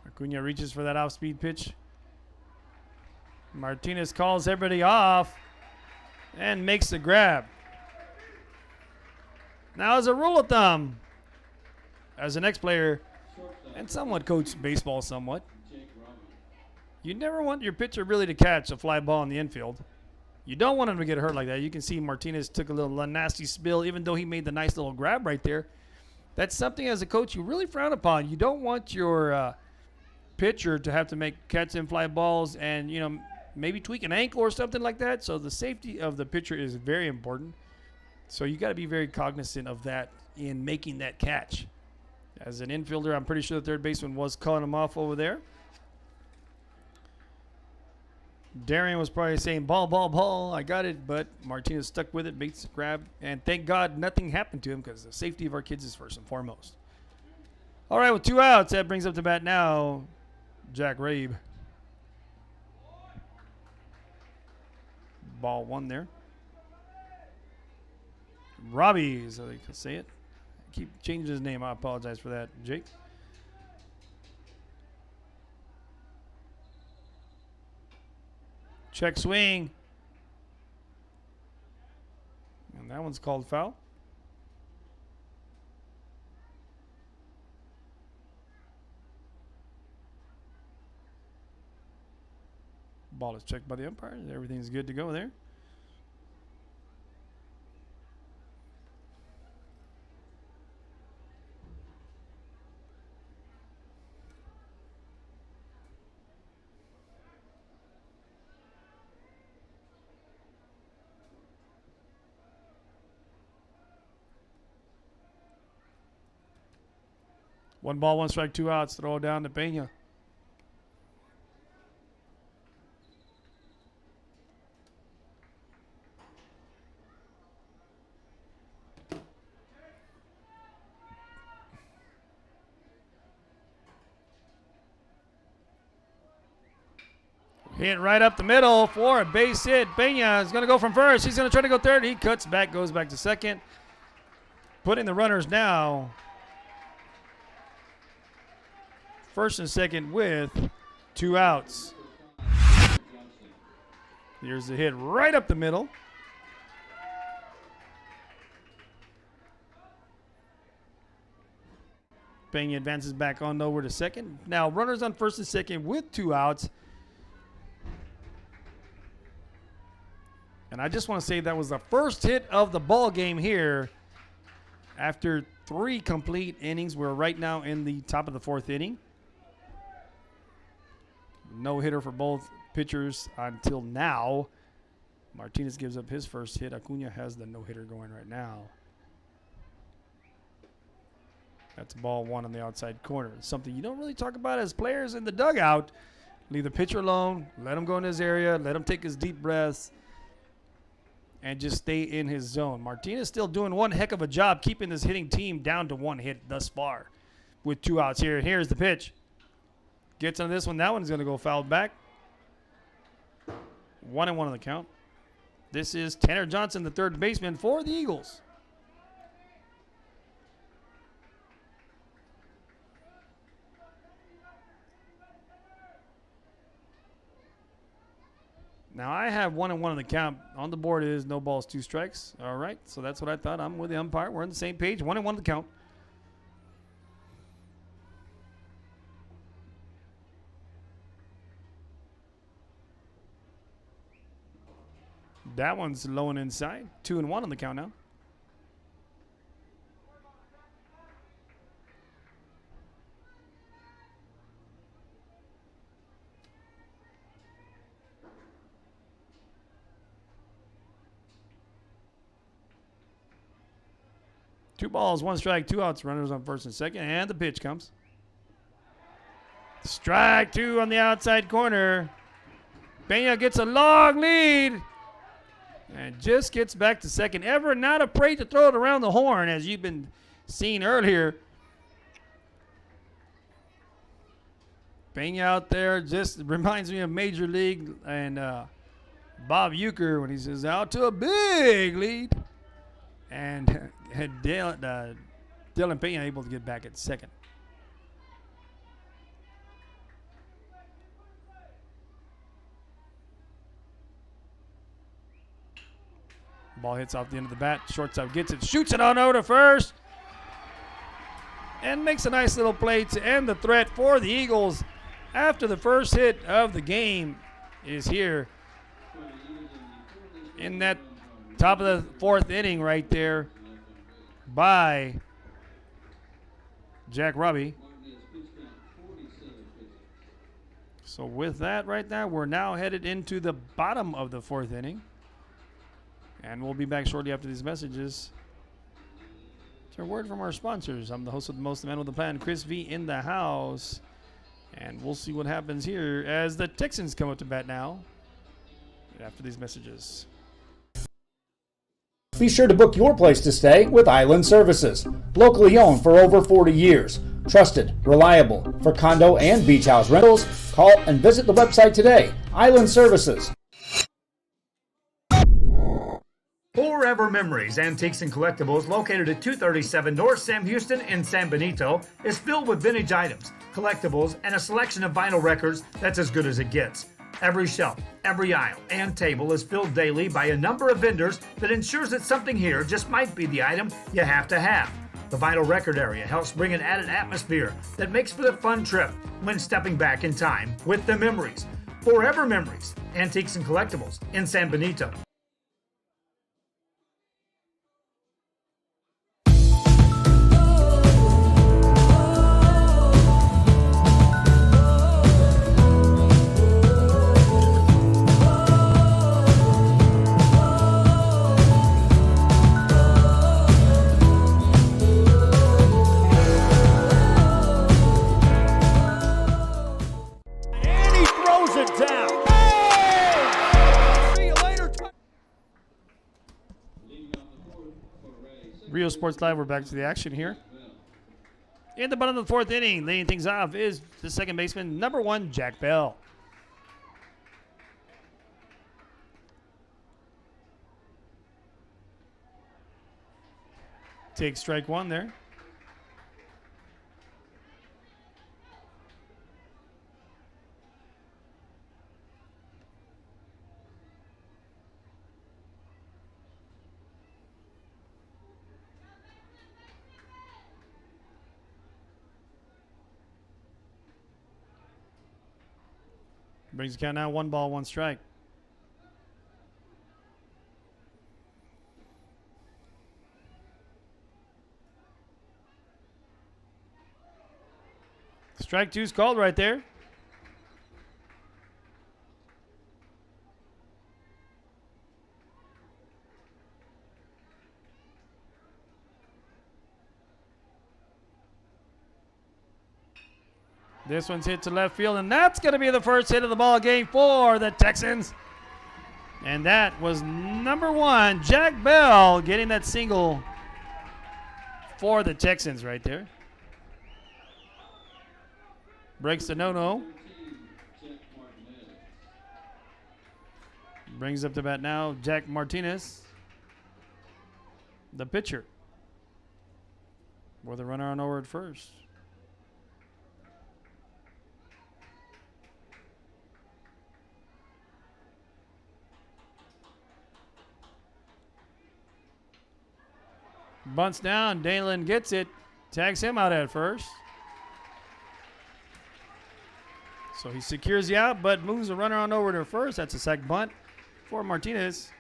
Acuna reaches for that off-speed pitch. Martinez calls everybody off and makes the grab. Now, as a rule of thumb, as an ex-player and somewhat coach baseball somewhat, you never want your pitcher really to catch a fly ball in the infield. You don't want him to get hurt like that. You can see Martinez took a little nasty spill, even though he made the nice little grab right there. That's something as a coach you really frown upon. You don't want your pitcher to have to catch and fly balls and, maybe tweak an ankle or something like that. So the safety of the pitcher is very important. So you got to be very cognizant of that in making that catch. As an infielder, I'm pretty sure the third baseman was calling him off over there. Darian was probably saying, ball, ball, ball. I got it, but Martinez stuck with it, makes the grab, and thank God nothing happened to him because the safety of our kids is first and foremost. All right, with 2 outs, that brings up the bat now Jack Rabe. Ball 1 there. Robbie is how they can say it. I keep changing his name. I apologize for that, Jake. Check swing. That one's called foul. Ball is checked by the umpire. Everything's good to go there. One ball, one strike, 2 outs. Throw it down to Pena. Hit right up the middle for a base hit. Pena is going to go from first. He's going to try to go third. He cuts back, goes back to second. Putting the runners now first and second with 2 outs. Here's the hit right up the middle. Pena advances back on over to second. Now runners on first and second with 2 outs. And I just want to say that was the first hit of the ball game here. After 3 complete innings, we're right now in the top of the 4th inning. No hitter for both pitchers until now. Martinez gives up his first hit. Acuna has the no hitter going right now. That's ball 1 on the outside corner. Something you don't really talk about as players in the dugout. Leave the pitcher alone. Let him go in his area. Let him take his deep breaths. And just stay in his zone. Martinez still doing one heck of a job keeping this hitting team down to 1 hit thus far with 2 outs here. Here's the pitch. Gets on this one. That one's going to go foul back. 1-1 on the count. This is Tanner Johnson, the third baseman for the Eagles. Now, I have 1-1 on the count. On the board is no balls, 2 strikes. All right, so that's what I thought. I'm with the umpire. We're on the same page. 1-1 on the count. That one's low and inside. 2-1 on the count now. Two balls, 1 strike, 2 outs. Runners on first and second, and the pitch comes. Strike 2 on the outside corner. Pena gets a long lead and just gets back to second. Ever not afraid to throw it around the horn, as you've been seeing earlier. Pena out there just reminds me of Major League and Bob Uecker when he says out to a big lead. And Dylan Pena able to get back at second. Ball hits off the end of the bat. Shortstop gets it, shoots it on over to first, and makes a nice little play to end the threat for the Eagles after the first hit of the game is here in that top of the 4th inning right there by Jack Robbie. So with that right now, we're now headed into the bottom of the 4th inning. And we'll be back shortly after these messages. It's a word from our sponsors. I'm the host of The Most, the man with the plan, Chris V in the house. And we'll see what happens here as the Texans come up to bat now after these messages. Be sure to book your place to stay with Island Services. Locally owned for over 40 years. Trusted, reliable for condo and beach house rentals. Call and visit the website today. Island Services. Forever Memories, Antiques and Collectibles, located at 237 North Sam Houston in San Benito, is filled with vintage items, collectibles, and a selection of vinyl records that's as good as it gets. Every shelf, every aisle, and table is filled daily by a number of vendors that ensures that something here just might be the item you have to have. The vinyl record area helps bring an added atmosphere that makes for the fun trip when stepping back in time with the memories. Forever Memories, Antiques and Collectibles in San Benito. Rio Sports Live, we're back to the action here. In the bottom of the fourth inning, leading things off is the second baseman, number 1, Jack Bell. Takes strike 1 there. Brings the count now 1 ball, 1 strike. Strike 2's called right there. This one's hit to left field, and that's going to be the first hit of the ball game for the Texans. And that was number 1, Jack Bell, getting that single for the Texans right there. Breaks the no-no. Brings up the bat now, Jack Martinez, the pitcher. With a runner on over at first. Bunts down, Dalen gets it, tags him out at first. So he secures the out, but moves the runner on over to first. That's a sac bunt for Martinez.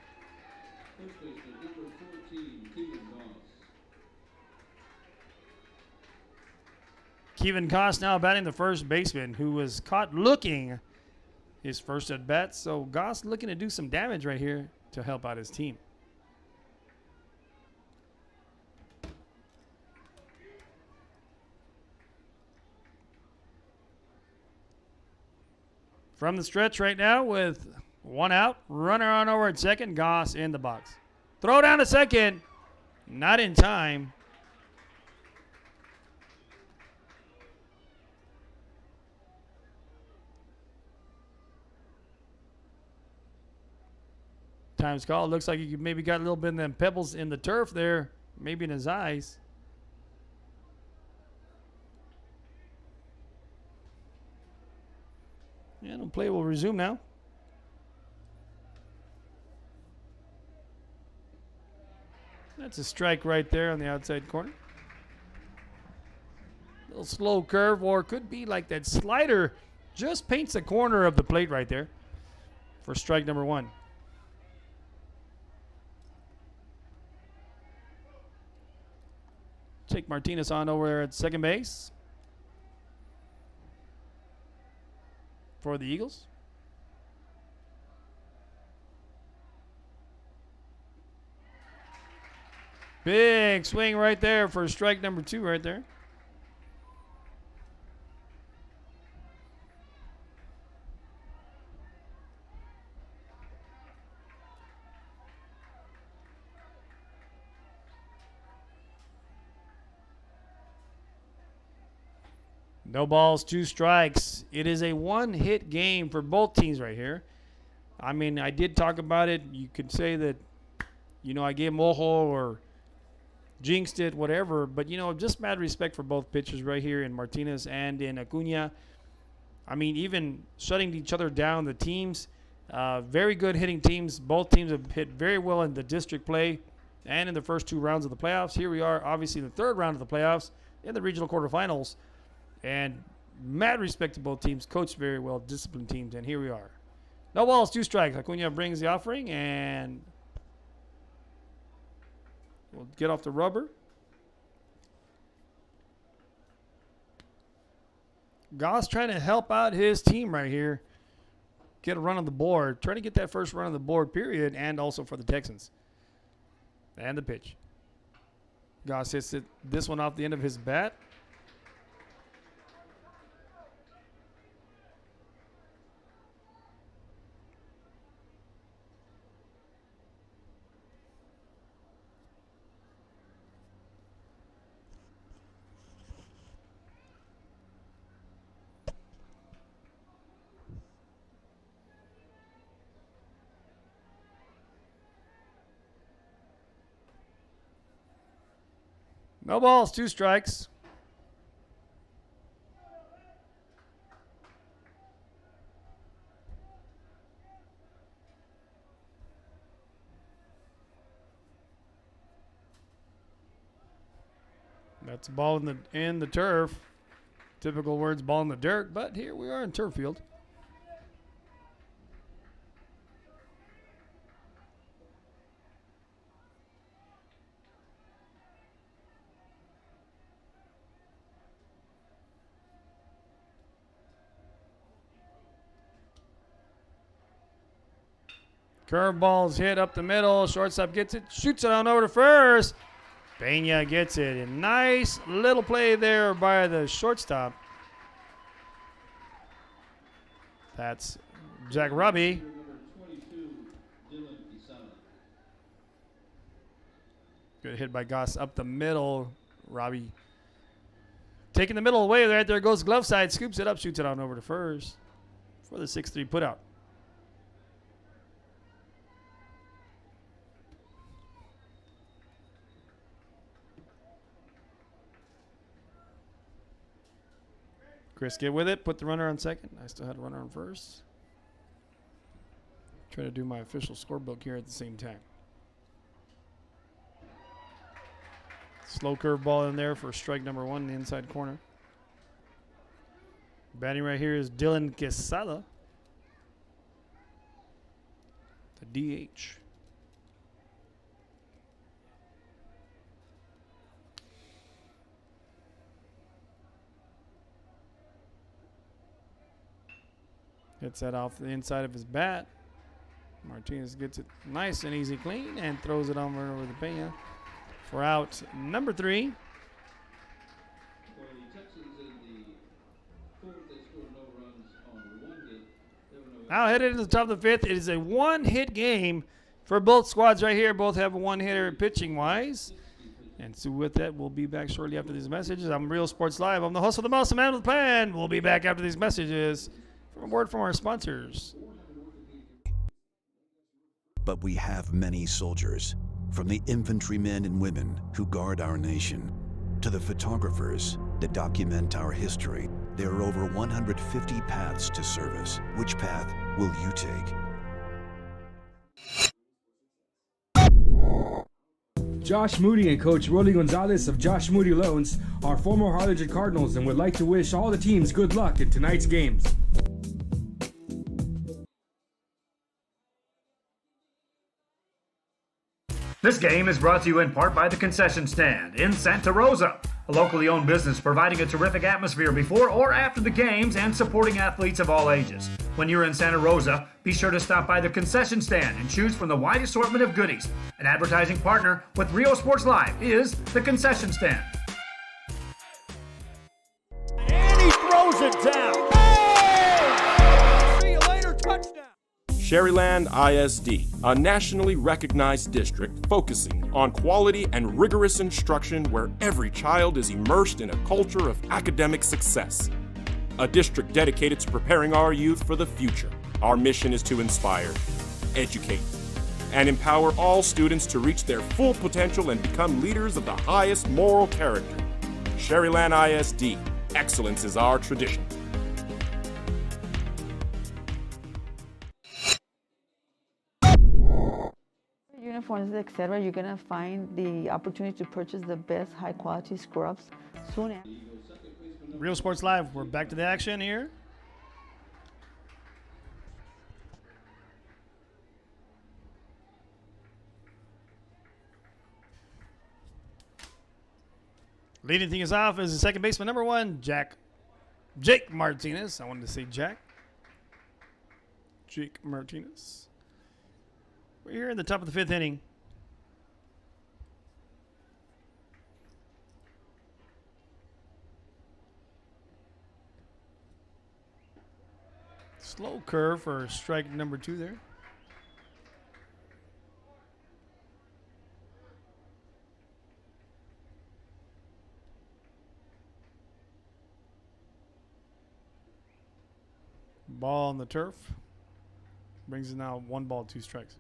Kevin Koss now batting the first baseman, who was caught looking his first at bat. So Goss looking to do some damage right here to help out his team. From the stretch right now with 1 out, runner on over at second, Goss in the box. Throw down to second, not in time. Time's called. Looks like he maybe got a little bit of them pebbles in the turf there, maybe in his eyes. And play will resume now. That's a strike right there on the outside corner. Little slow curve, or could be like that slider, just paints the corner of the plate right there for strike number 1. Take Martinez on over at second base for the Eagles. Big swing right there for strike number 2 right there. No balls, 2 strikes. It is a 1-hit game for both teams right here. I mean, I did talk about it. You could say that, you know, I gave Mojo or jinxed it, whatever. But, you know, just mad respect for both pitchers right here in Martinez and in Acuna. I mean, even shutting each other down, the teams, very good hitting teams. Both teams have hit very well in the district play and in the first 2 rounds of the playoffs. Here we are, obviously, in the 3rd round of the playoffs in the regional quarterfinals. And mad respect to both teams, coached very well, disciplined teams, and here we are. No balls, 2 strikes. Acuna brings the offering, and we'll get off the rubber. Goss trying to help out his team right here. Get a run on the board. Trying to get that first run on the board, period, and also for the Texans. And the pitch. Goss hits this one off the end of his bat. No balls, 2 strikes. That's a ball in the turf. Typical words, ball in the dirt, but here we are in turf field. Curveball's hit up the middle. Shortstop gets it, shoots it on over to first. Pena gets it. A nice little play there by the shortstop. That's Zach Robbie. Good hit by Goss up the middle. Robbie taking the middle away. Right there goes glove side. Scoops it up, shoots it on over to first for the 6-3 put out. Chris get with it, put the runner on second. I still had a runner on first. Try to do my official scorebook here at the same time. Slow curve ball in there for strike number 1 in the inside corner. Batting right here is Dylan Quesada, the DH. Hits that off the inside of his bat. Martinez gets it nice and easy clean and throws it over the Pena for out number 3. Now headed to the top of the 5th. It is a 1-hit game for both squads right here. Both have a 1-hitter pitching-wise. And so with that, we'll be back shortly after these messages. I'm Real Sports Live. I'm the host of the Mouse, the man with the plan. We'll be back after these messages. A word from our sponsors. But we have many soldiers, from the infantrymen and women who guard our nation, to the photographers that document our history. There are over 150 paths to service. Which path will you take? Josh Moody and Coach Rolly Gonzalez of Josh Moody Loans are former Harlingen Cardinals and would like to wish all the teams good luck in tonight's games. This game is brought to you in part by the Concession Stand in Santa Rosa, a locally owned business providing a terrific atmosphere before or after the games and supporting athletes of all ages. When you're in Santa Rosa, be sure to stop by the Concession Stand and choose from the wide assortment of goodies. An advertising partner with Rio Sports Live is the Concession Stand. And he throws it down. Oh! See you later, touchdown. Sherryland ISD, a nationally recognized district focusing on quality and rigorous instruction where every child is immersed in a culture of academic success. A district dedicated to preparing our youth for the future. Our mission is to inspire, educate, and empower all students to reach their full potential and become leaders of the highest moral character. Sherryland ISD, excellence is our tradition. uniforms, etc., you're going to find the opportunity to purchase the best high-quality scrubs soon after. Real Sports Live, we're back to the action here. Leading things off is the second baseman, number 1, Jake Martinez. I wanted to say Jake Martinez. We're here in the top of the 5th inning. Slow curve for strike number 2 there. Ball on the turf. Brings it now 1 ball, 2 strikes.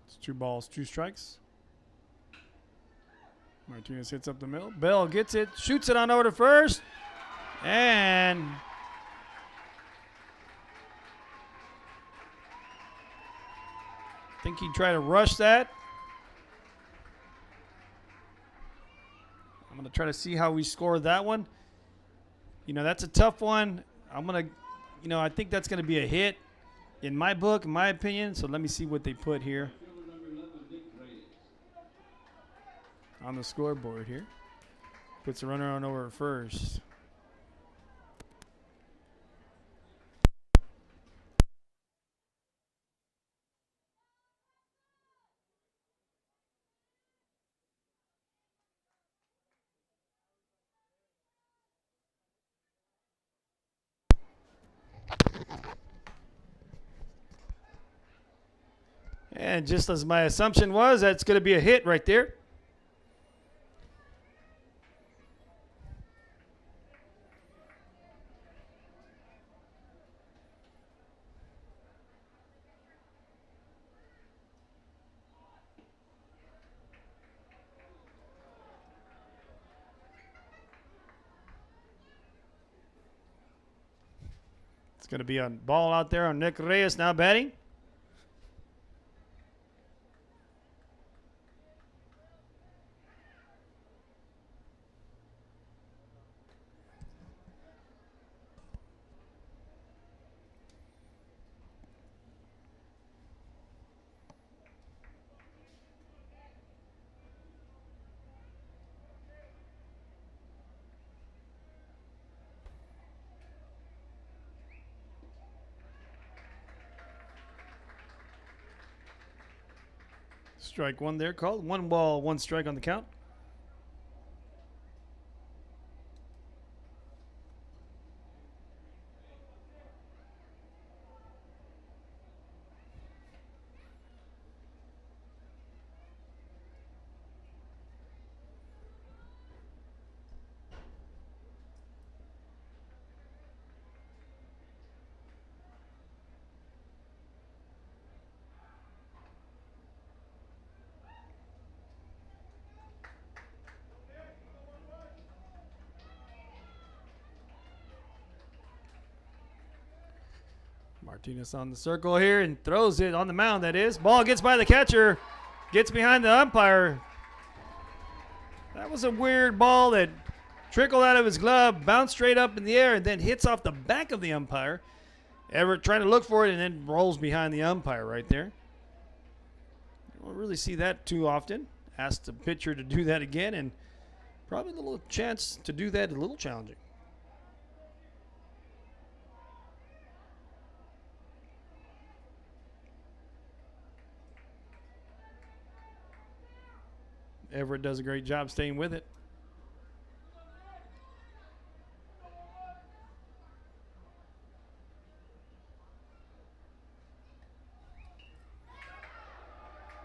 It's 2 balls, 2 strikes. Martinez hits up the middle. Bell gets it, shoots it on over to first, and I think he tried to rush that. I'm going to try to see how we score that one. You know, that's a tough one. I'm going to, you know, I think that's going to be a hit in my book, in my opinion. So let me see what they put here on the scoreboard here. Puts the runner on over first. And just as my assumption was, that's going to be a hit right there. It's going to be a ball out there on Nick Reyes now batting. Strike 1 there called. 1 ball, 1 strike on the count. Martinez on the circle here and throws it on the mound, that is. Ball gets by the catcher, gets behind the umpire. That was a weird ball that trickled out of his glove, bounced straight up in the air, and then hits off the back of the umpire. Everett trying to look for it and then rolls behind the umpire right there. You don't really see that too often. Asked the pitcher to do that again, and probably a little chance to do that a little challenging. Everett does a great job staying with it.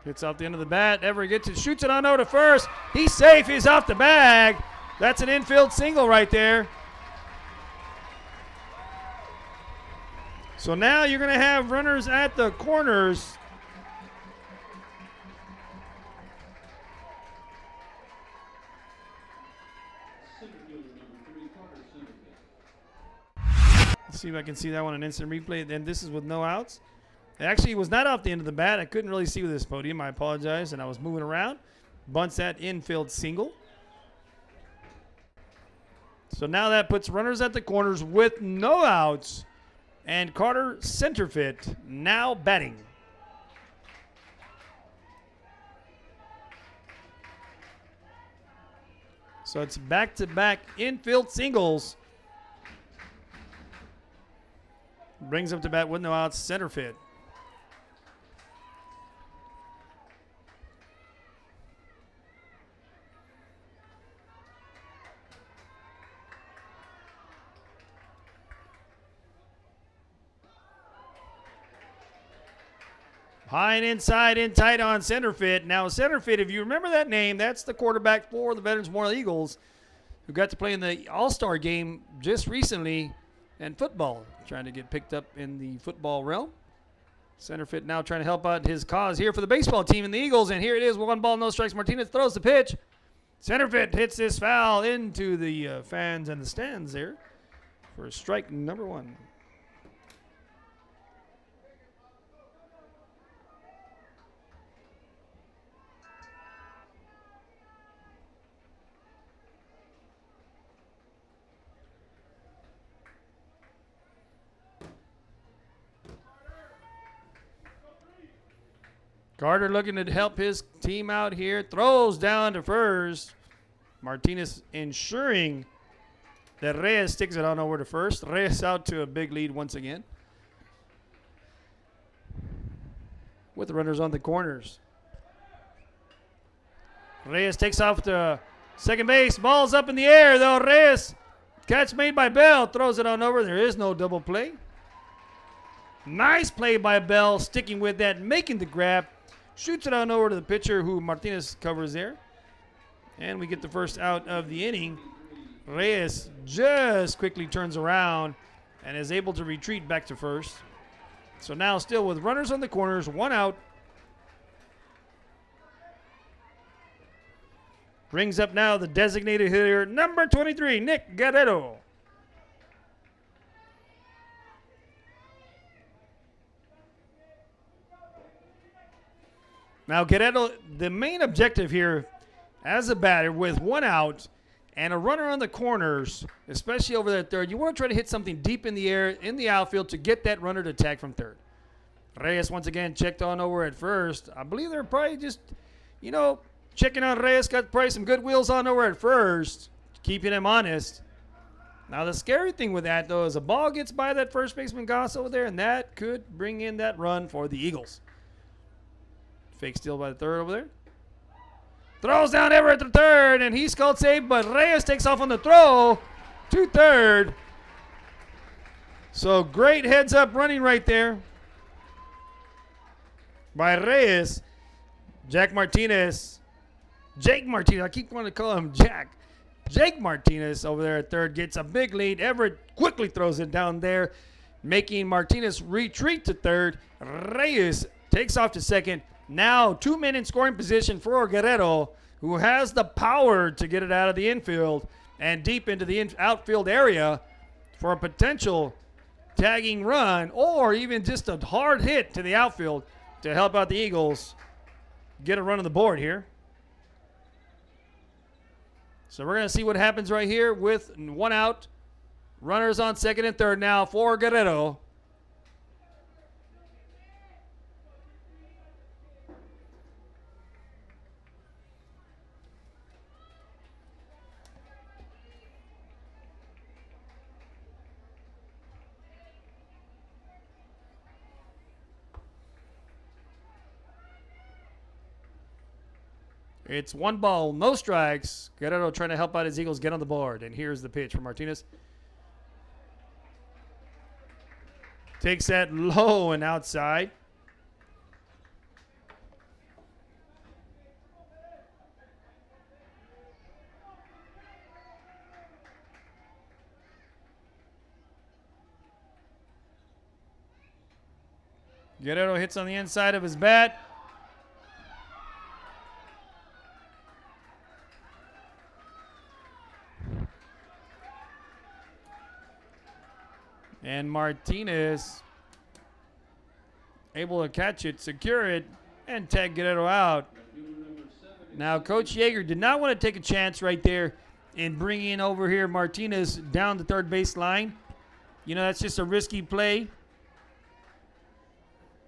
Hits off the end of the bat. Everett gets it, shoots it on over to first. He's safe. He's off the bag. That's an infield single right there. So now you're going to have runners at the corners. Let's see if I can see that one on instant replay. Then this is with no outs. Actually, it was not off the end of the bat. I couldn't really see with this podium. I apologize, and I was moving around. Bunts that infield single. So now that puts runners at the corners with no outs. And Carter Centerfit now batting. So it's back-to-back infield singles. Brings him to bat with no outs, Centerfit. High and inside, in tight on Centerfit. Now, Centerfit, if you remember that name, that's the quarterback for the Veterans Memorial Eagles who got to play in the All-Star game just recently in football, trying to get picked up in the football realm. Centerfit now trying to help out his cause here for the baseball team and the Eagles. And here it is, 1 ball, no strikes. Martinez throws the pitch. Centerfit hits this foul into the fans and the stands there for strike number 1. Carter looking to help his team out here. Throws down to first. Martinez ensuring that Reyes sticks it on over to first. Reyes out to a big lead once again. With the runners on the corners. Reyes takes off to second base. Ball's up in the air though. Reyes. Catch made by Bell. Throws it on over. There is no double play. Nice play by Bell. Sticking with that. Making the grab. Shoots it on over to the pitcher who Martinez covers there. And we get the first out of the inning. Reyes just quickly turns around and is able to retreat back to first. So now still with runners on the corners, 1 out. Brings up now the designated hitter, number 23, Nick Guerrero. Now, Guerrero, the main objective here as a batter with 1 out and a runner on the corners, especially over there at third, you want to try to hit something deep in the air in the outfield to get that runner to tag from third. Reyes once again checked on over at first. I believe they're probably just, checking on Reyes. Got probably some good wheels on over at first, keeping him honest. Now, the scary thing with that, though, is a ball gets by that first baseman Goss over there, and that could bring in that run for the Eagles. Fake steal by the third over there. Throws down Everett to third, and he's called safe, but Reyes takes off on the throw to third. So great heads up running right there by Reyes. Jake Martinez. I keep wanting to call him Jack. Jake Martinez over there at third gets a big lead. Everett quickly throws it down there, making Martinez retreat to third. Reyes takes off to second. Now 2 men in scoring position for Guerrero, who has the power to get it out of the infield and deep into the outfield area for a potential tagging run or even just a hard hit to the outfield to help out the Eagles get a run on the board here. So we're going to see what happens right here with 1 out. Runners on second and third now for Guerrero. It's 1 ball, no strikes. Guerrero trying to help out his Eagles get on the board. And here's the pitch from Martinez. Takes that low and outside. Guerrero hits on the inside of his bat. And Martinez able to catch it, secure it, and tag Guerrero out. Now, Coach Yeager did not want to take a chance right there in bringing over here Martinez down the third base line. You know, that's just a risky play.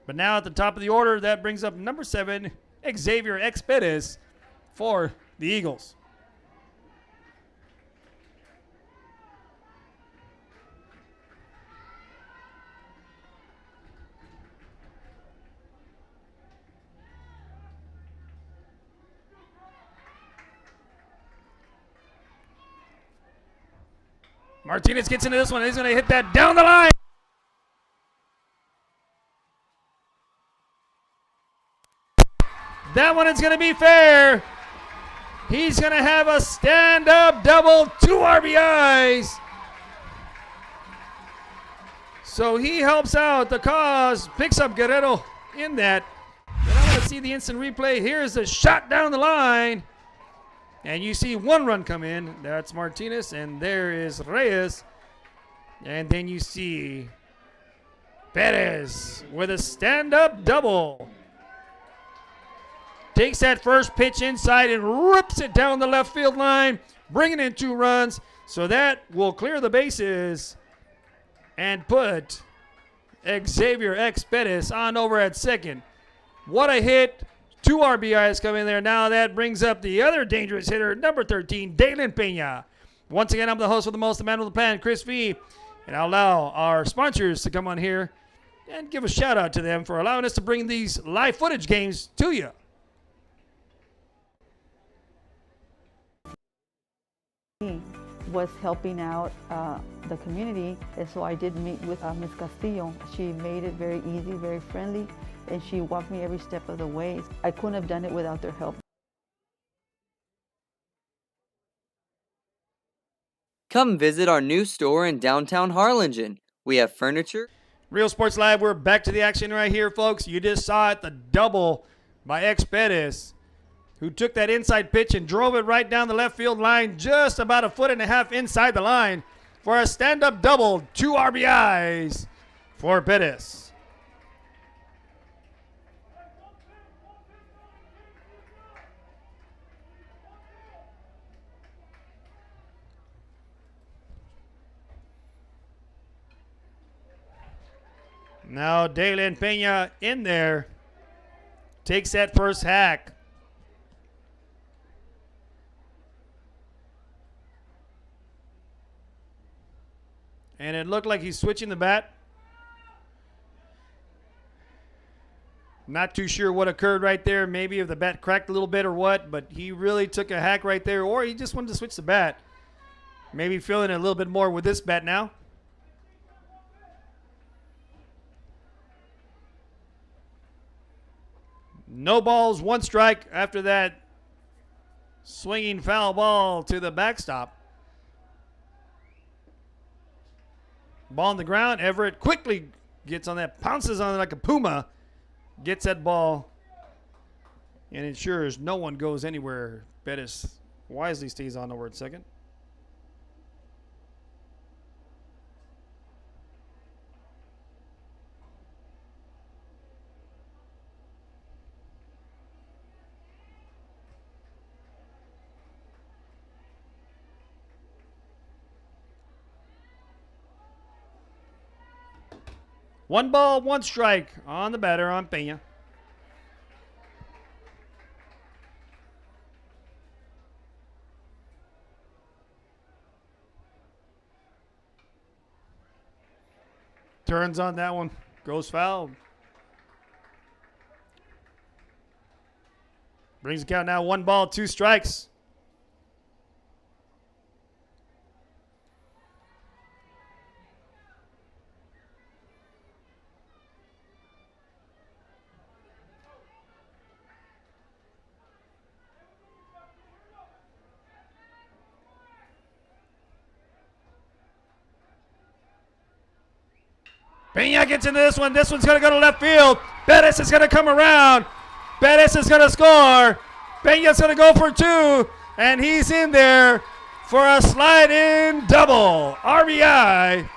But now at the top of the order, that brings up number 7, Xavier X. Perez for the Eagles. Martinez gets into this one. He's going to hit that down the line. That one is going to be fair. He's going to have a stand-up double, 2 RBIs. So he helps out the cause, picks up Guerrero in that. And I want to see the instant replay. Here's a shot down the line. And you see 1 run come in. That's Martinez, and there is Reyes. And then you see Perez with a stand-up double. Takes that first pitch inside and rips it down the left field line, bringing in 2 runs. So that will clear the bases and put Xavier X. Perez on over at second. What a hit. 2 RBIs come in there. Now that brings up the other dangerous hitter, number 13, Dalen Pena. Once again, I'm the host with the most, the man with the plan, Chris V. And I'll allow our sponsors to come on here and give a shout out to them for allowing us to bring these live footage games to you. Was helping out the community, and so I did meet with Ms. Castillo. She made it very easy, very friendly, and she walked me every step of the way. I couldn't have done it without their help. Come visit our new store in downtown Harlingen. We have furniture. Real Sports Live, we're back to the action right here, folks. You just saw it, the double by X. Perez, who took that inside pitch and drove it right down the left field line, just about 1.5 feet inside the line for a stand-up double, 2 RBIs for Perez. Now Dalen Pena in there, takes that first hack. And it looked like he's switching the bat. Not too sure what occurred right there. Maybe if the bat cracked a little bit or what, but he really took a hack right there, or he just wanted to switch the bat. Maybe feeling it a little bit more with this bat now. No balls, 1 strike after that swinging foul ball to the backstop. Ball on the ground. Everett quickly gets on that, pounces on it like a puma, gets that ball, and ensures no one goes anywhere. Bettis wisely stays on over at second. One ball, 1 strike on the batter on Pena. Turns on that one, goes foul. Brings the count now 1 ball, 2 strikes. Peña gets into this one. This one's going to go to left field. Bettis is going to come around. Bettis is going to score. Peña's going to go for 2, and he's in there for a slide-in double. RBI.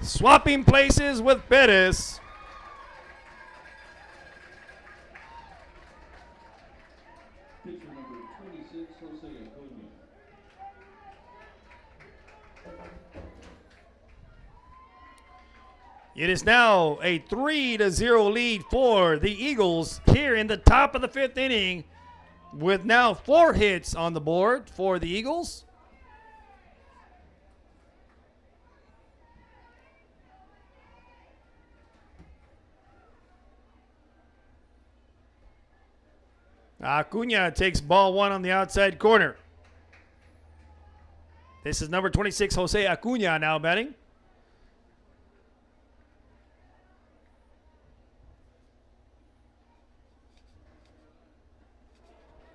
Swapping places with Bettis. It is now a 3-0 lead for the Eagles here in the top of the 5th inning, with now 4 hits on the board for the Eagles. Acuna takes ball 1 on the outside corner. This is number 26, Jose Acuna, now batting.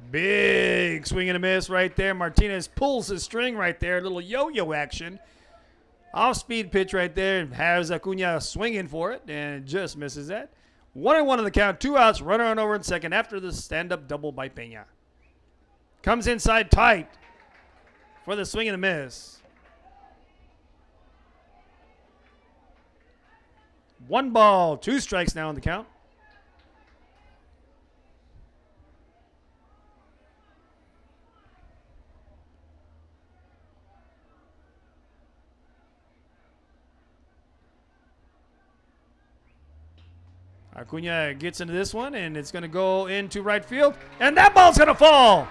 Big swing and a miss right there. Martinez pulls his string right there. A little yo-yo action. Off-speed pitch right there. Has Acuna swinging for it and just misses that. 1-1 on the count. 2 outs. Runner on over in second after the stand-up double by Peña. Comes inside tight for the swing and a miss. 1 ball, 2 strikes now on the count. Acuna gets into this one, and it's going to go into right field, and that ball's going to fall.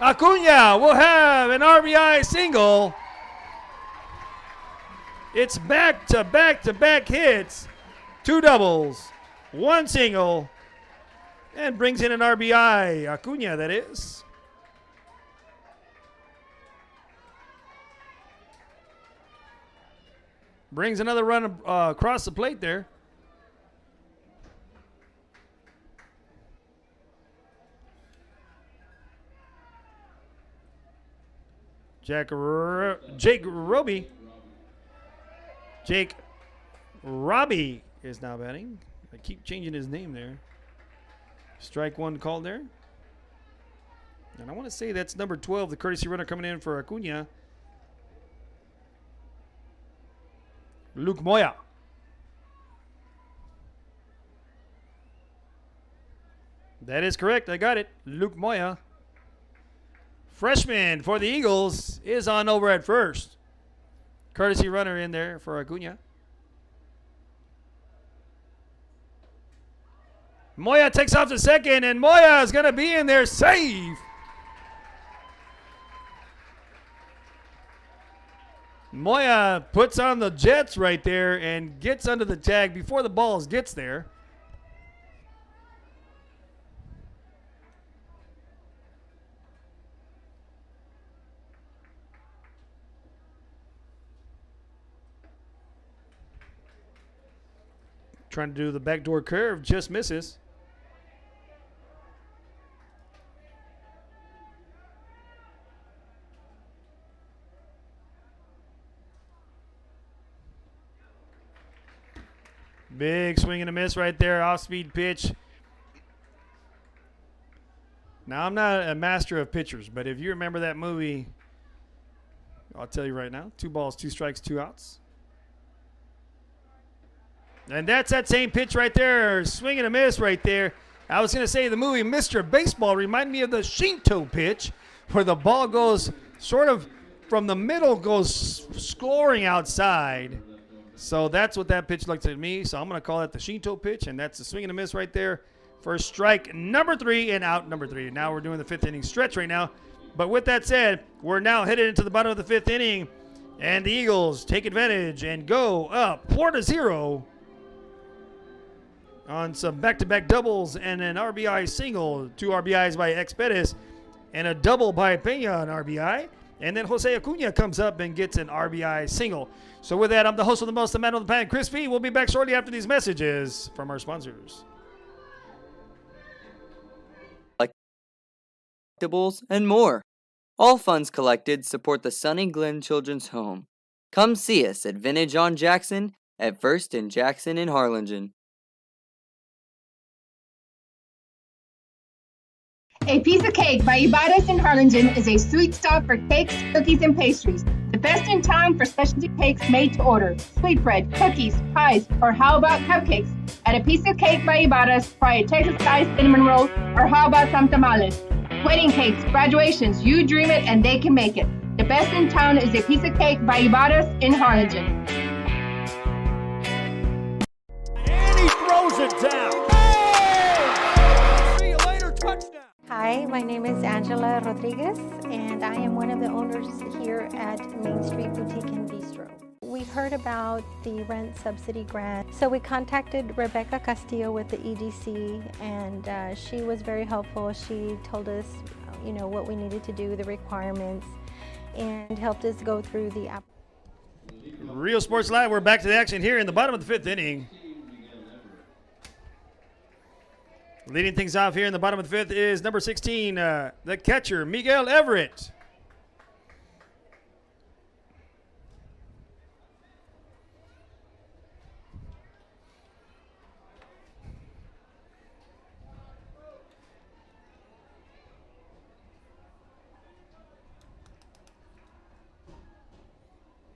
Acuna will have an RBI single. It's back-to-back-to-back hits, 2 doubles, 1 single, and brings in an RBI. Acuna, that is. Brings another run across the plate there. Jake Robbie is now batting. I keep changing his name there. Strike 1 called there. And I want to say that's number 12, the courtesy runner coming in for Acuna. Luke Moya. That is correct. I got it. Luke Moya. Freshman for the Eagles is on over at first. Courtesy runner in there for Acuna. Moya takes off to second, and Moya is going to be in there safe. Moya puts on the Jets right there and gets under the tag before the ball gets there. Trying to do the backdoor curve, just misses. Big swing and a miss right there, off-speed pitch. Now, I'm not a master of pitchers, but if you remember that movie, I'll tell you right now, 2 balls, 2 strikes, 2 outs. And that's that same pitch right there, swing and a miss right there. I was going to say the movie Mr. Baseball reminded me of the Shinto pitch, where the ball goes sort of from the middle, goes scoring outside. So that's what that pitch looked to me. So I'm going to call that the Shinto pitch, and that's the swing and a miss right there for strike number 3 and out number 3. Now we're doing the 5th inning stretch right now. But with that said, we're now headed into the bottom of the 5th inning, and the Eagles take advantage and go up 4-0. On some back-to-back doubles and an RBI single. 2 RBIs by Bettis and a double by Peña, an RBI. And then Jose Acuna comes up and gets an RBI single. So with that, I'm the host of the most, the man on the pan, Chris V. We'll be back shortly after these messages from our sponsors. Collectibles and more. All funds collected support the Sunny Glen Children's Home. Come see us at Vintage on Jackson at First and Jackson in Harlingen. A Piece of Cake by Ibadas in Harlingen is a sweet stop for cakes, cookies, and pastries. The best in town for specialty cakes made to order. Sweetbread, cookies, pies, or how about cupcakes? At A Piece of Cake by Ibadas, try a Texas-style cinnamon roll, or how about some tamales? Wedding cakes, graduations, you dream it and they can make it. The best in town is A Piece of Cake by Ibadas in Harlingen. And he throws it down. Oh! See you later, touchdown. Hi, my name is Angela Rodriguez, and I am one of the owners here at Main Street Boutique and Bistro. We heard about the rent subsidy grant, so we contacted Rebecca Castillo with the EDC, and she was very helpful. She told us, what we needed to do, the requirements, and helped us go through the app. Real Sports Live, we're back to the action here in the bottom of the 5th inning. Leading things off here in the bottom of the 5th is number 16, the catcher, Miguel Everett.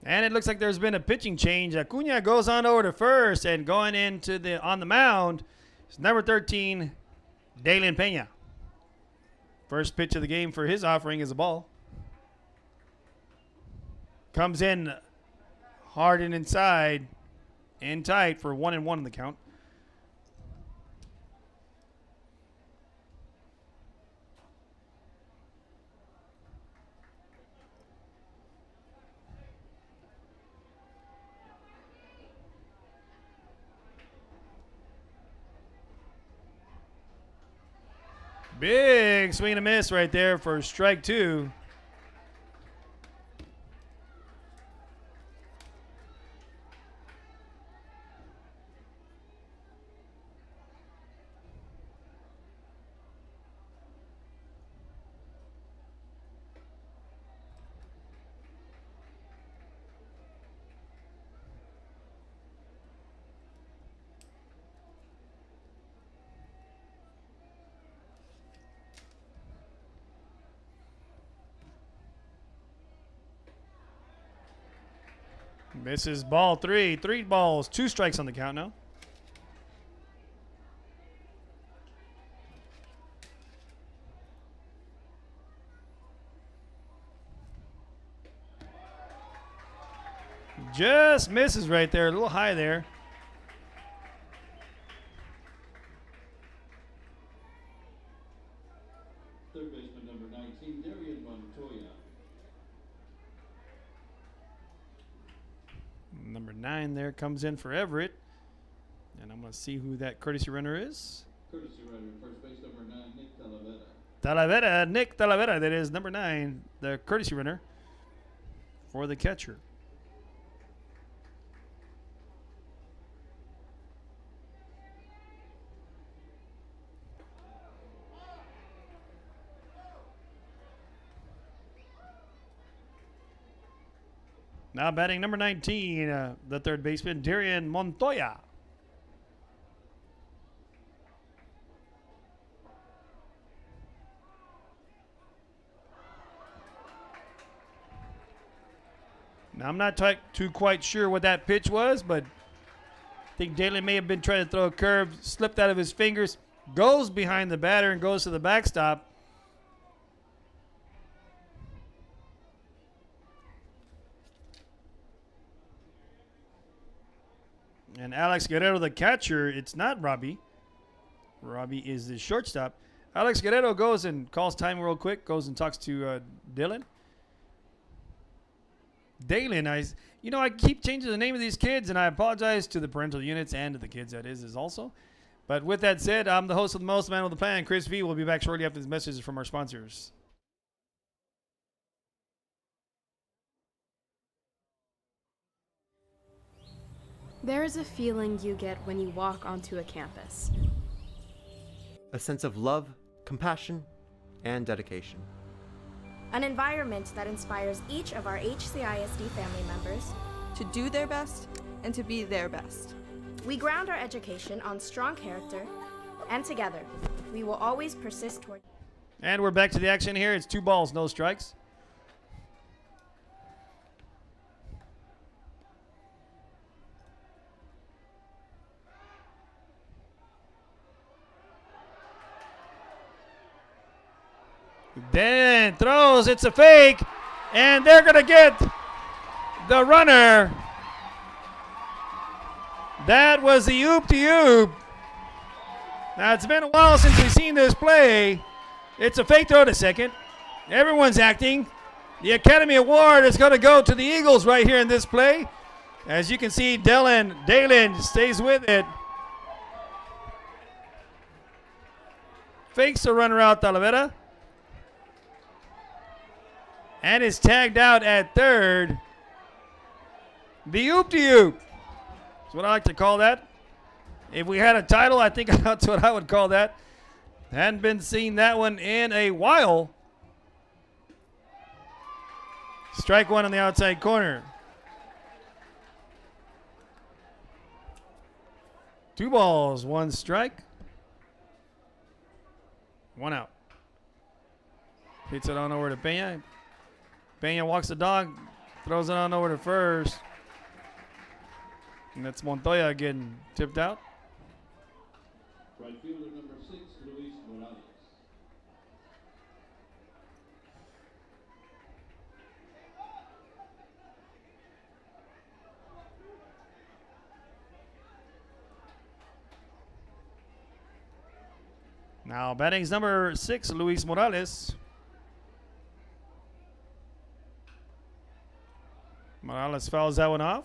And it looks like there's been a pitching change. Acuna goes on over to first, and going into on the mound is number 13, Dalen Pena. First pitch of the game for his offering is a ball. Comes in hard and inside and tight for 1-1 in the count. Big swing and a miss right there for strike 2. Misses ball 3. 3 balls, 2 strikes on the count now. Just misses right there, a little high there. Third baseman number 19, Darian Montoya. Number 9 there comes in for Everett. And I'm going to see who that courtesy runner is. Courtesy runner, first base number 9, Nick Nick Talavera, that is number 9, the courtesy runner for the catcher. Now batting number 19, the third baseman, Darian Montoya. Now, I'm not too quite sure what that pitch was, but I think Dalen may have been trying to throw a curve, slipped out of his fingers, goes behind the batter and goes to the backstop. And Alex Guerrero, the catcher, it's not Robbie. Robbie is the shortstop. Alex Guerrero goes and calls time real quick, goes and talks to Dylan. Dalen, I keep changing the name of these kids, and I apologize to the parental units and to the kids that is also. But with that said, I'm the host of the Most Man with the Plan, Chris V. We'll be back shortly after these messages from our sponsors. There is a feeling you get when you walk onto a campus. A sense of love, compassion, and dedication. An environment that inspires each of our HCISD family members to do their best, and to be their best. We ground our education on strong character, and together, we will always persist toward. And we're back to the action here. It's 2 balls, no strikes. Then throws, it's a fake, and they're going to get the runner. That was the oop-de-oop. Now, it's been a while since we've seen this play. It's a fake throw to second. Everyone's acting. The Academy Award is going to go to the Eagles right here in this play. As you can see, Dalen stays with it. Fakes the runner out, Talavera. And is tagged out at third. The oop-de-oop. That's what I like to call that. If we had a title, I think that's what I would call that. Hadn't been seeing that one in a while. Strike 1 on the outside corner. 2 balls, 1 strike. 1 out. Hits it on over to Peña. Peña walks the dog, throws it on over to first. And that's Montoya getting tipped out. Right fielder number 6, Luis Morales. Now batting's number 6, Luis Morales. Morales fouls that one off.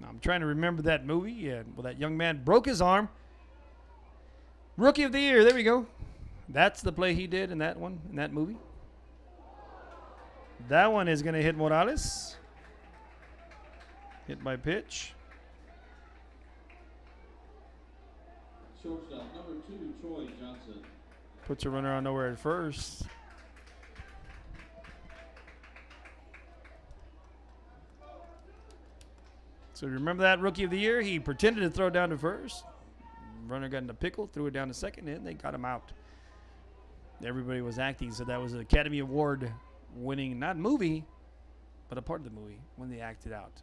Now I'm trying to remember that movie. Yeah, well, that young man broke his arm. Rookie of the Year. There we go. That's the play he did in that one, in that movie. That one is going to hit Morales. Hit by pitch. Shortstop number 2, Troy Johnson. Puts a runner on nowhere at first. So remember that Rookie of the Year? He pretended to throw down to first. Runner got in a pickle, threw it down to second, and they got him out. Everybody was acting, so that was an Academy Award winning, not movie, but a part of the movie when they acted out.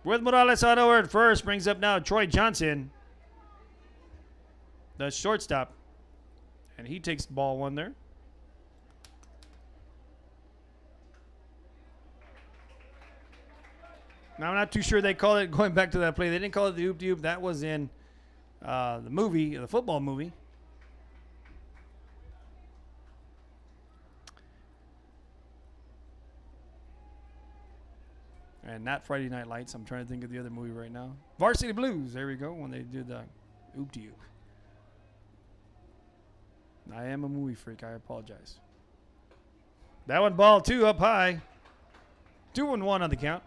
With Morales on over at first, brings up now Troy Johnson, the shortstop. And he takes ball 1 there. Now, I'm not too sure they called it, going back to that play, they didn't call it the oop-de-oop. That was in the movie, the football movie. And not Friday Night Lights. I'm trying to think of the other movie right now. Varsity Blues. There we go. When they did the oop-de-oop. I am a movie freak. I apologize. That one ball 2 up high. 2-1 on the count.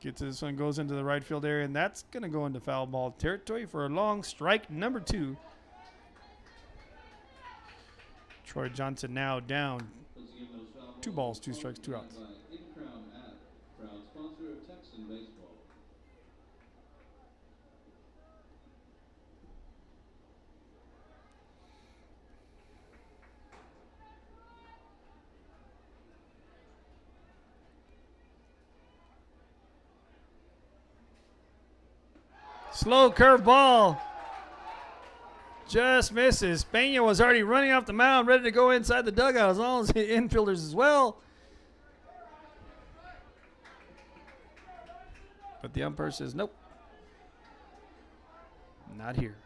Gets this one, goes into the right field area, and that's going to go into foul ball territory for a long strike number 2. Troy Johnson now down 2 balls, 2 strikes, 2 outs. Proud sponsor of Texan baseball. Slow curve ball. Just misses. Peña was already running off the mound, ready to go inside the dugout, as long as the infielders as well. But the umpire says, nope. Not here.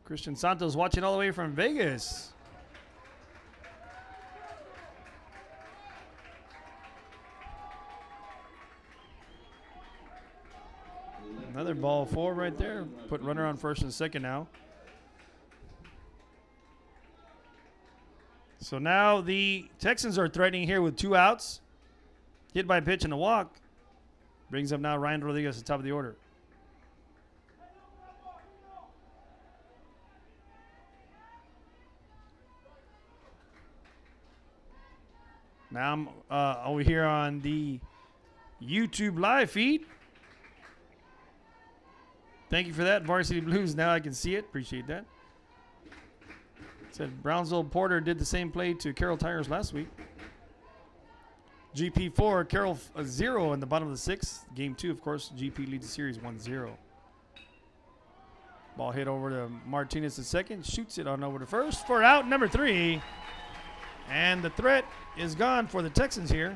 Christian Santos watching all the way from Vegas. Another ball four right there. Put runner on first and second now. So now the Texans are threatening here with 2 outs. Hit by pitch and a walk. Brings up now Ryan Rodriguez at the top of the order. Now I'm over here on the YouTube live feed. Thank you for that, Varsity Blues. Now I can see it. Appreciate that. Said Brownsville Porter did the same play to Carroll Tires last week. GP 4, Carroll 0 in the bottom of the 6th. Game 2, of course, GP leads the series 1-0. Ball hit over to Martinez at second. Shoots it on over to first for out number 3. And the threat is gone for the Texans here.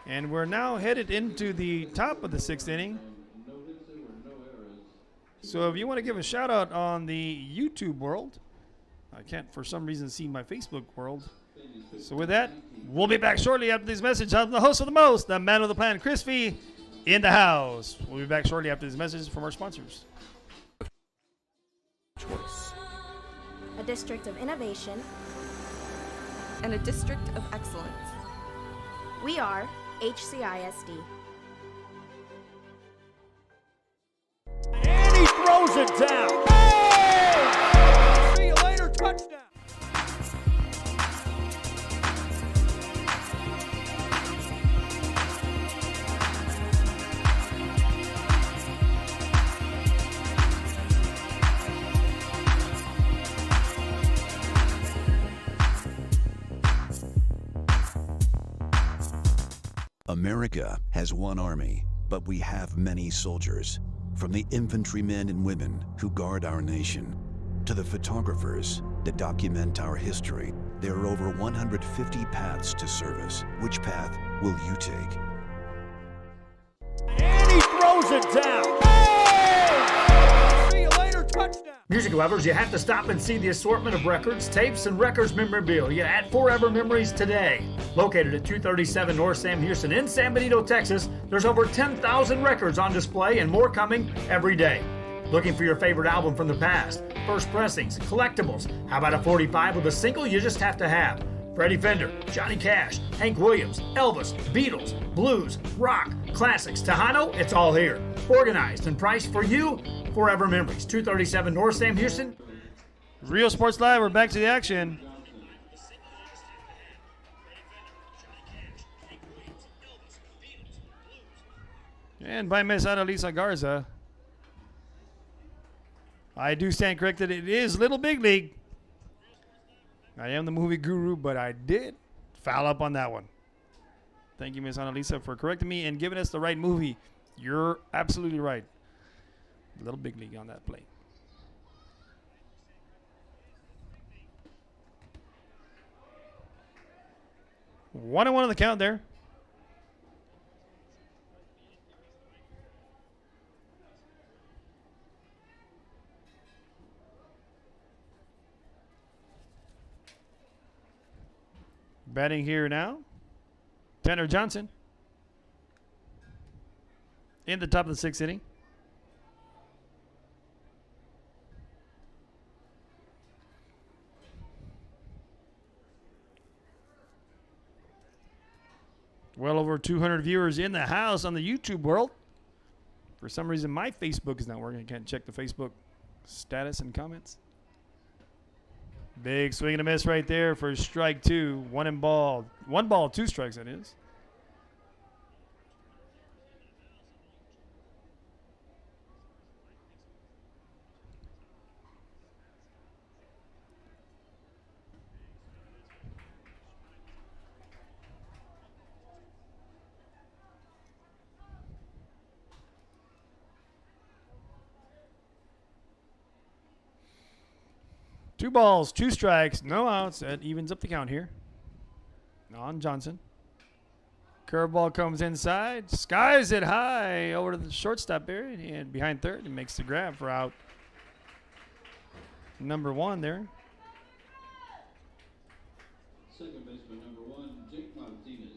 And we're now headed into the top of the 6th inning. So if you want to give a shout out on the YouTube world, I can't for some reason see my Facebook world. So with that, we'll be back shortly after this message. I'm the host of the most, the man of the plan, Chris Fee, in the house. We'll be back shortly after this message from our sponsors. Choice. A district of innovation and a district of excellence. We are HCISD. And he throws it down. Hey! See you later, touchdown. America has one army, but we have many soldiers. From the infantrymen and women who guard our nation, to the photographers that document our history, there are over 150 paths to service. Which path will you take? And he throws it down. Hey! See you later, touchdown. Music lovers, you have to stop and see the assortment of records, tapes, and records memorabilia at Forever Memories today. Located at 237 North Sam Houston in San Benito, Texas, there's over 10,000 records on display and more coming every day. Looking for your favorite album from the past, first pressings, collectibles. How about a 45 with a single you just have to have? Freddie Fender, Johnny Cash, Hank Williams, Elvis, Beatles, blues, rock, classics, Tejano, it's all here. Organized and priced for you. Forever Memories, 237 North Sam Houston. Real Sports Live, we're back to the action. And by Miss Annalisa Garza. I do stand corrected. It is Little Big League. I am the movie guru, but I did foul up on that one. Thank you, Miss Annalisa, for correcting me and giving us the right movie. You're absolutely right. Little Big League on that play. One and one on the count there. Batting here now, Tanner Johnson in the top of the 6th inning. Well over 200 viewers in the house on the YouTube world. For some reason, my Facebook is not working. I can't check the Facebook status and comments. Big swing and a miss right there for strike 2. One ball, 2 strikes, that is. Two balls, 2 strikes, no outs. That evens up the count here on Johnson. Curveball comes inside, skies it high over to the shortstop area and behind third and makes the grab for out number 1 there. Second baseman number 1, Jake Martinez.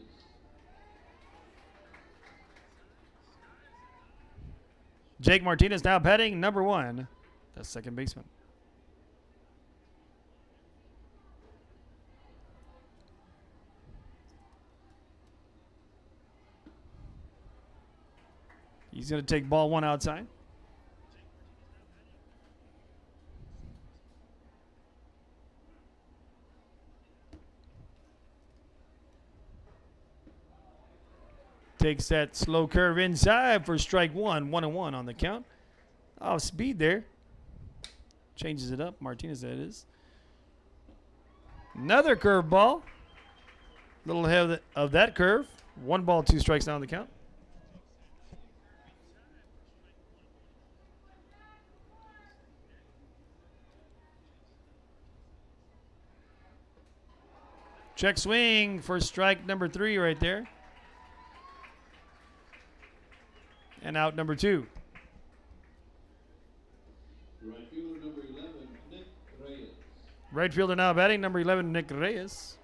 Jake Martinez now batting number 1, the second baseman. He's going to take ball 1 outside. Takes that slow curve inside for strike 1. 1-1 on the count. Off speed there. Changes it up. Martinez, that is. Another curveball. Little ahead of that curve. 1 ball, 2 strikes now on the count. Check swing for strike number 3 right there. And out number 2. Right fielder number 11, Nick Reyes. Right fielder now batting, number 11, Nick Reyes.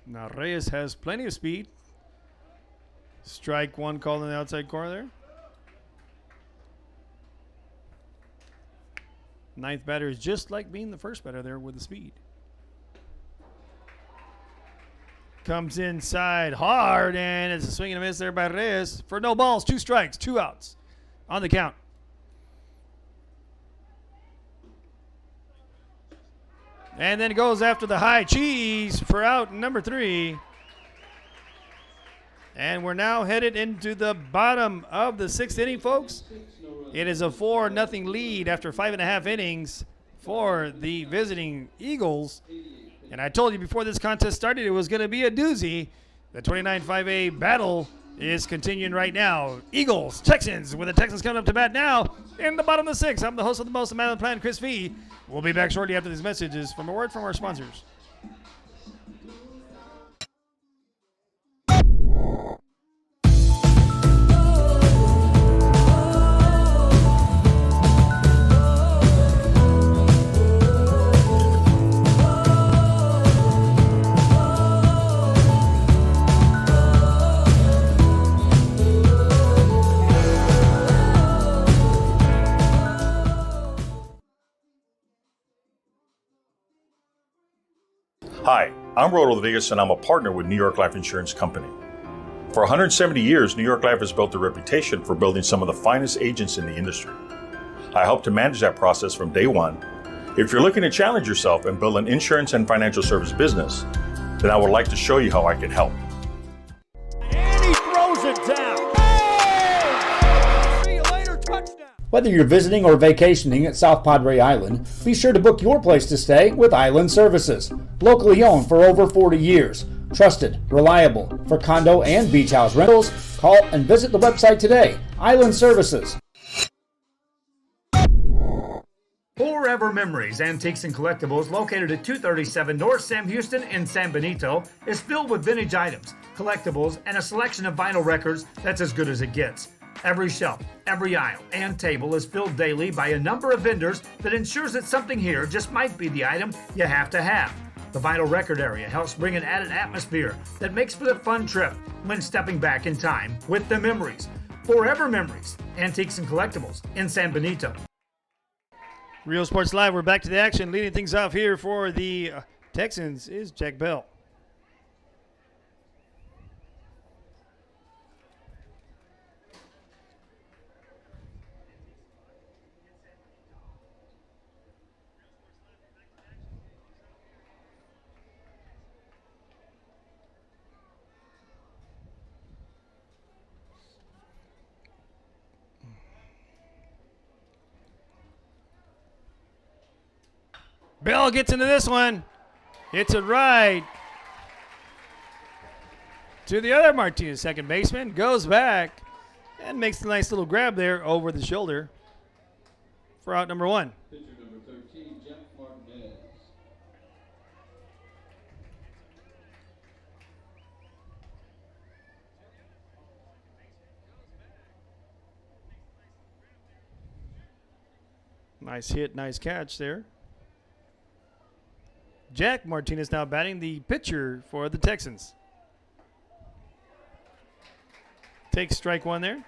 Now Reyes has plenty of speed. Strike 1 called in the outside corner there. Ninth batter is just like being the first batter there with the speed. Comes inside hard, and it's a swing and a miss there by Reyes for no balls, 2 strikes, 2 outs on the count. And then goes after the high cheese for out number 3. And we're now headed into the bottom of the 6th inning, folks. It is a 4-0 lead after 5.5 innings for the visiting Eagles. And I told you before this contest started it was going to be a doozy. The 29-5A battle is continuing right now. Eagles, Texans, with the Texans coming up to bat now in the bottom of the 6th. I'm the host of the Most, the man on the plan, Chris V. We'll be back shortly after these messages from a word from our sponsors. Hi, I'm Rodo Rodriguez, and I'm a partner with New York Life Insurance Company. For 170 years, New York Life has built a reputation for building some of the finest agents in the industry. I help to manage that process from day one. If you're looking to challenge yourself and build an insurance and financial service business, then I would like to show you how I can help. And he throws it down. Hey! See you later, touchdown. Whether you're visiting or vacationing at South Padre Island, be sure to book your place to stay with Island Services. Locally owned for over 40 years. Trusted, reliable. For condo and beach house rentals, call and visit the website today. Island Services. Forever Memories, Antiques and Collectibles, located at 237 North Sam Houston in San Benito, is filled with vintage items, collectibles, and a selection of vinyl records that's as good as it gets. Every shelf, every aisle, and table is filled daily by a number of vendors that ensures that something here just might be the item you have to have. The vinyl record area helps bring an added atmosphere that makes for a fun trip when stepping back in time with the memories. Forever Memories, Antiques and Collectibles in San Benito. Real Sports Live, we're back to the action. Leading things off here for the Texans is Jack Bell. Bell gets into this one. Hits it right to the other Martinez, second baseman. Goes back and makes a nice little grab there over the shoulder for out number 1. Pitcher number 13, Jeff Martinez. Nice hit, nice catch there. Jack Martinez now batting, the pitcher for the Texans. Takes strike one there.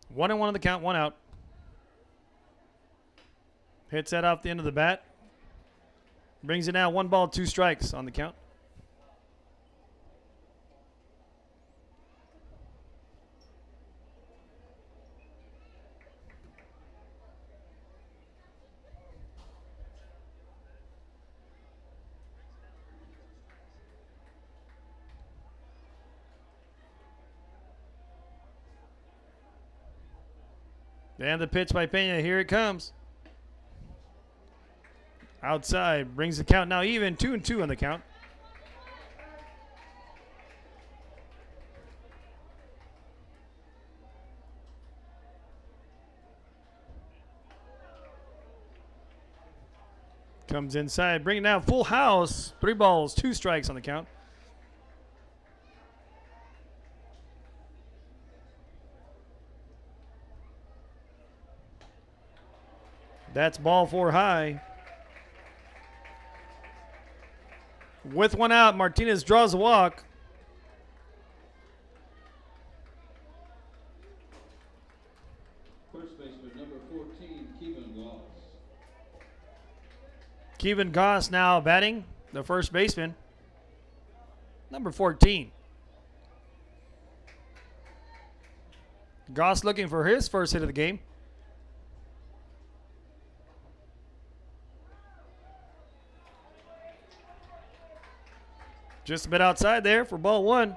One and one on the count, one out. Hits that off the end of the bat. Brings it now 1 ball, 2 strikes on the count. And the pitch by Pena. Here it comes. Outside. Brings the count now even. 2-2 on the count. Comes inside. Bring it down. Full house. 3 balls, 2 strikes on the count. That's ball 4 high. With 1 out, Martinez draws a walk. First baseman number 14, Kevin Goss. Kevin Goss now batting, the first baseman. Number 14. Goss looking for his first hit of the game. Just a bit outside there for ball 1.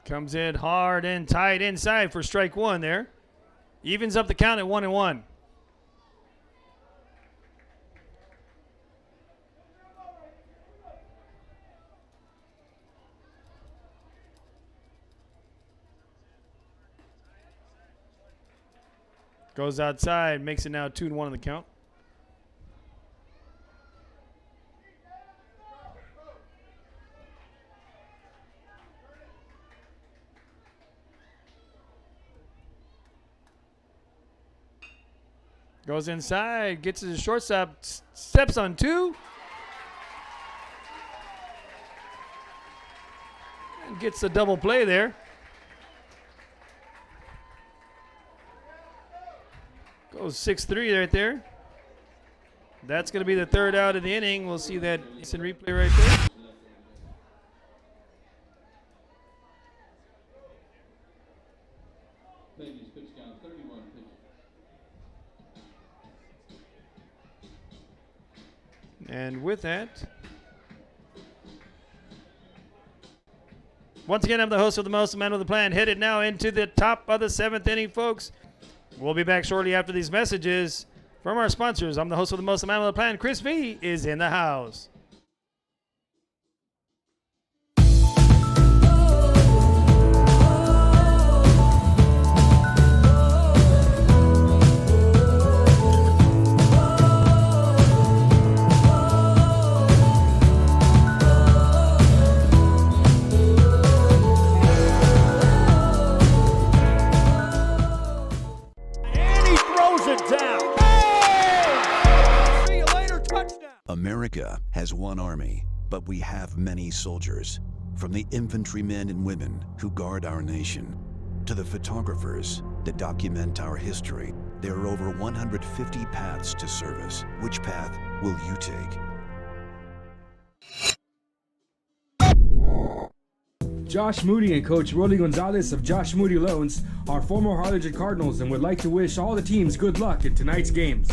Comes in hard and tight inside for strike 1 there. Evens up the count at 1-1. Goes outside, makes it now 2-1 on the count. Goes inside, gets to the shortstop, steps on 2. And gets a double play there. Goes 6-3 right there. That's going to be the 3rd out of the inning. We'll see that instant replay right there. Babies pitch count 31 pitches. And with that, once again, I'm the host of the most, man with the plan, headed now into the top of the 7th inning, folks. We'll be back shortly after these messages from our sponsors. I'm the host of the most, the man with the plan. Chris V is in the house. America has one army, but we have many soldiers. From the infantrymen and women who guard our nation, to the photographers that document our history, there are over 150 paths to service. Which path will you take? Josh Moody and Coach Rolly Gonzalez of Josh Moody Loans are former Harlingen Cardinals and would like to wish all the teams good luck in tonight's games.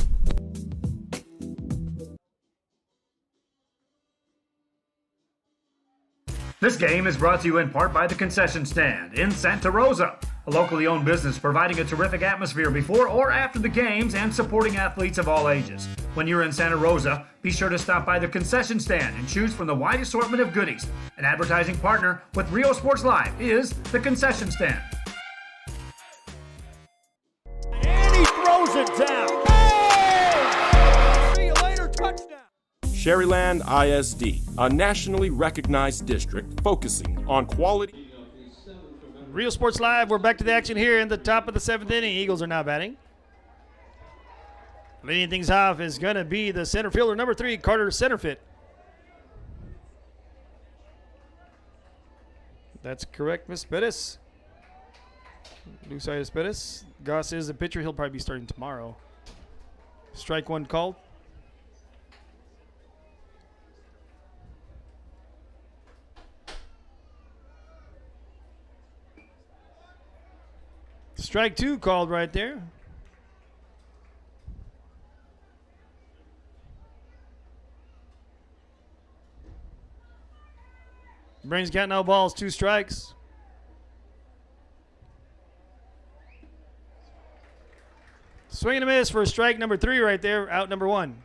This game is brought to you in part by the Concession Stand in Santa Rosa. a locally owned business providing a terrific atmosphere before or after the games and supporting athletes of all ages. When you're in Santa Rosa, be sure to stop by the concession stand and choose from the wide assortment of goodies. An advertising partner with Rio Sports Live is the concession stand. And he throws it down. Oh! See you later, touchdown. Sherryland ISD, a nationally recognized district focusing on quality. Real Sports Live, we're back to the action here in the top of the 7th inning. Eagles are now batting. Leading things off is going to be the center fielder, number 3, Carter Centerfit. That's correct, Miss Pettis. Lucius Pettis. Goss is the pitcher. He'll probably be starting tomorrow. Strike one called. Strike two called right there. Brings count no balls, 2 strikes. Swing and a miss for strike number 3 right there, out number 1.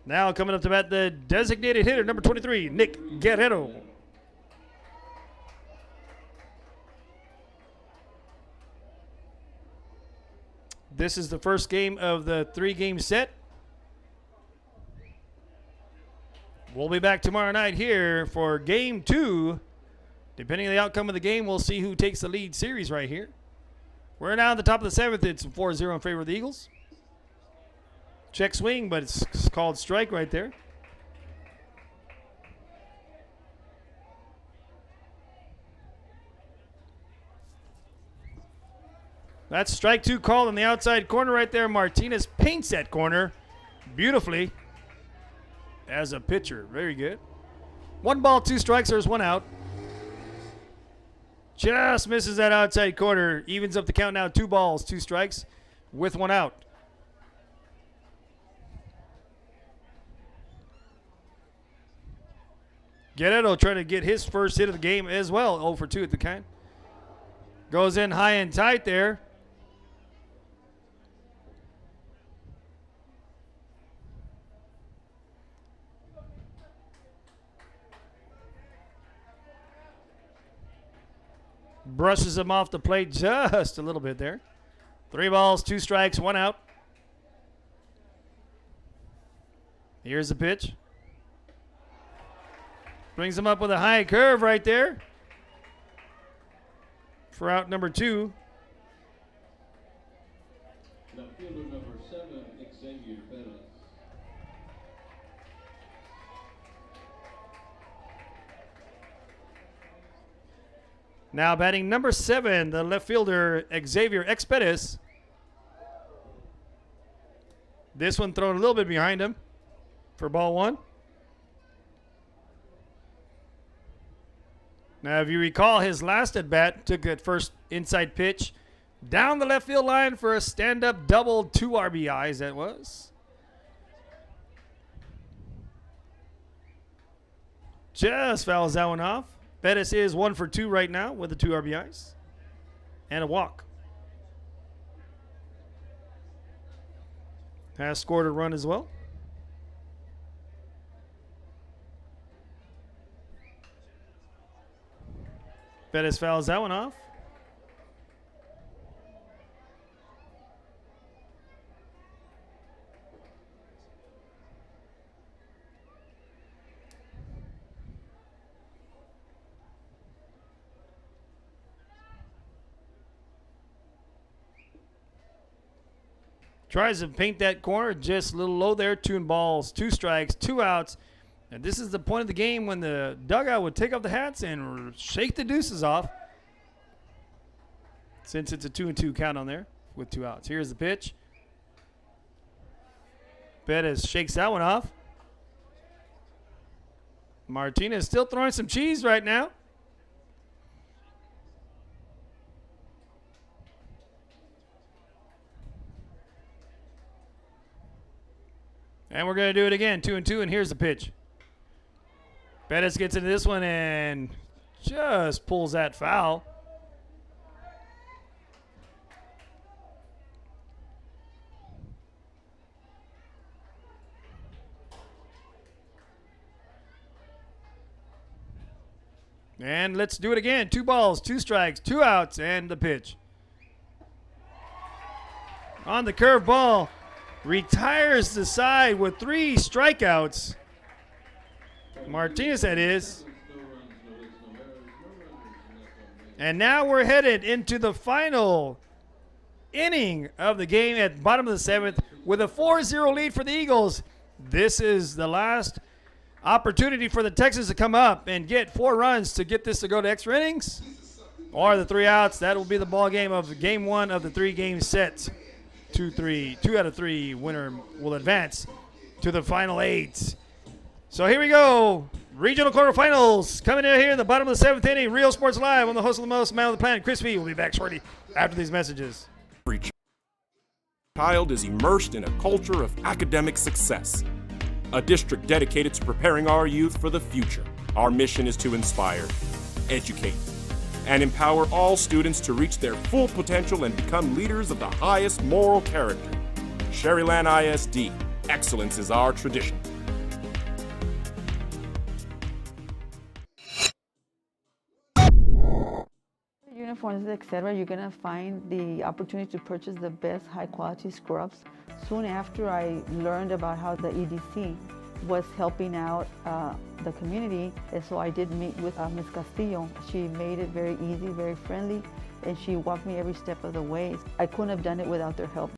Now coming up to bat, the designated hitter, number 23, Nick Guerrero. This is the first game of the 3-game set. We'll be back tomorrow night here for game 2. Depending on the outcome of the game, we'll see who takes the lead series right here. We're now at the top of the 7th. It's 4-0 in favor of the Eagles. Check swing, but it's called strike right there. That's strike 2 called in the outside corner right there. Martinez paints that corner beautifully as a pitcher. Very good. 1 ball, 2 strikes. There's 1 out. Just misses that outside corner. Evens up the count now. 2 balls, 2 strikes with 1 out. Guerrero trying to get his first hit of the game as well. 0 for 2 at the count. Goes in high and tight there. Brushes him off the plate just a little bit there. 3 balls, 2 strikes, 1 out. Here's the pitch. Brings him up with a high curve right there for out number 2. The fielder number 7, Xavier Pettis. Now batting number 7, the left fielder, Xavier Pettis. This one thrown a little bit behind him for ball 1. Now, if you recall, his last at-bat took that first inside pitch down the left field line for a stand-up double, 2 RBIs that was. Just fouls that one off. Pettis is 1 for 2 right now with the 2 RBIs and a walk. Has scored a run as well. Pettis fouls that one off. Tries to paint that corner just a little low there. 2 balls, 2 strikes, 2 outs. And this is the point of the game when the dugout would take off the hats and shake the deuces off. Since it's a 2-2 count on there with 2 outs. Here's the pitch. Pettis shakes that one off. Martinez still throwing some cheese right now. And we're going to do it again, 2-2, and here's the pitch. Bettis gets into this one and just pulls that foul. And let's do it again. 2 balls, 2 strikes, 2 outs, and the pitch. On the curve ball, retires the side with 3 strikeouts. Martinez, that is. And now we're headed into the final inning of the game at bottom of the 7th with a 4-0 lead for the Eagles. This is the last opportunity for the Texans to come up and get 4 runs to get this to go to extra innings, or the 3 outs. That will be the ball game of game 1 of the 3-game set. 2 out of 3 winner will advance to the final 8. So here we go. Regional quarterfinals coming in here in the bottom of the 7th inning. Real Sports Live on the host of the most man on the planet, Chris V. We'll be back shortly after these messages. Every child is immersed in a culture of academic success. A district dedicated to preparing our youth for the future. Our mission is to inspire, educate, and empower all students to reach their full potential and become leaders of the highest moral character. Sherryland ISD, excellence is our tradition. Uniforms, etc., you're gonna find the opportunity to purchase the best high-quality scrubs. Soon after I learned about how the EDC was helping out the community, and so I did meet with Ms. Castillo. She made it very easy, very friendly, and she walked me every step of the way. I couldn't have done it without their help.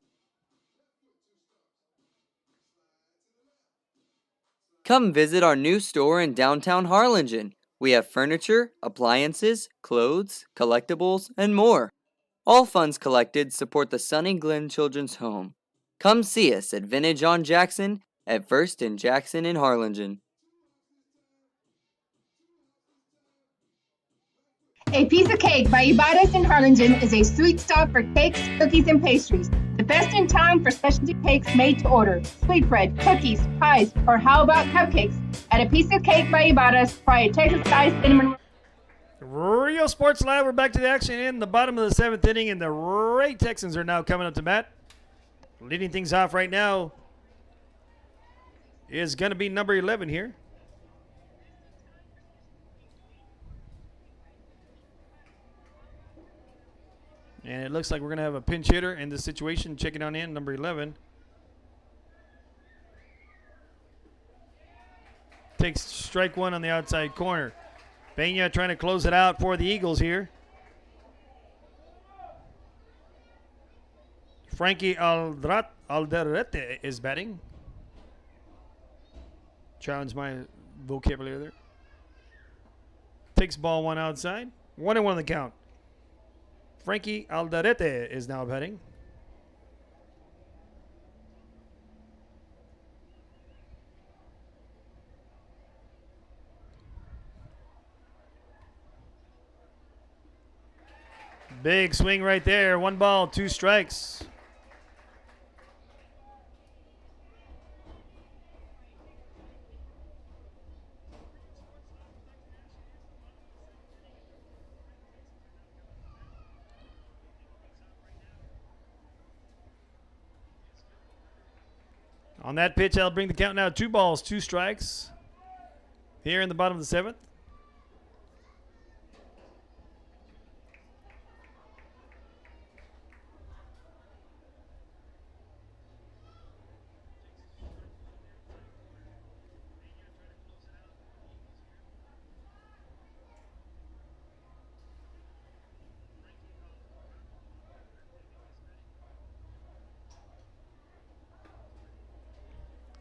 Come visit our new store in downtown Harlingen. We have furniture, appliances, clothes, collectibles, and more. All funds collected support the Sunny Glen Children's Home. Come see us at Vintage on Jackson at 1st and Jackson in Harlingen. A Piece of Cake by Ibarras in Harlingen is a sweet stop for cakes, cookies, and pastries. The best in town for specialty cakes made to order. Sweetbread, cookies, pies, or how about cupcakes? At A Piece of Cake by Ibarras, try a Texas-sized cinnamon. Real Sports Live, we're back to the action in the bottom of the 7th inning, and the Ray Texans are now coming up to bat. Leading things off right now is going to be number 11 here. And it looks like we're going to have a pinch hitter in this situation, checking on in, number 11. Takes strike 1 on the outside corner. Peña trying to close it out for the Eagles here. Frankie Alderete is batting. Challenge my vocabulary there. Takes ball 1 outside. 1-1 on the count. Frankie Alderete is now batting. Big swing right there. 1 ball, 2 strikes. On that pitch, I'll bring the count now 2 balls, 2 strikes. Here in the bottom of the 7th.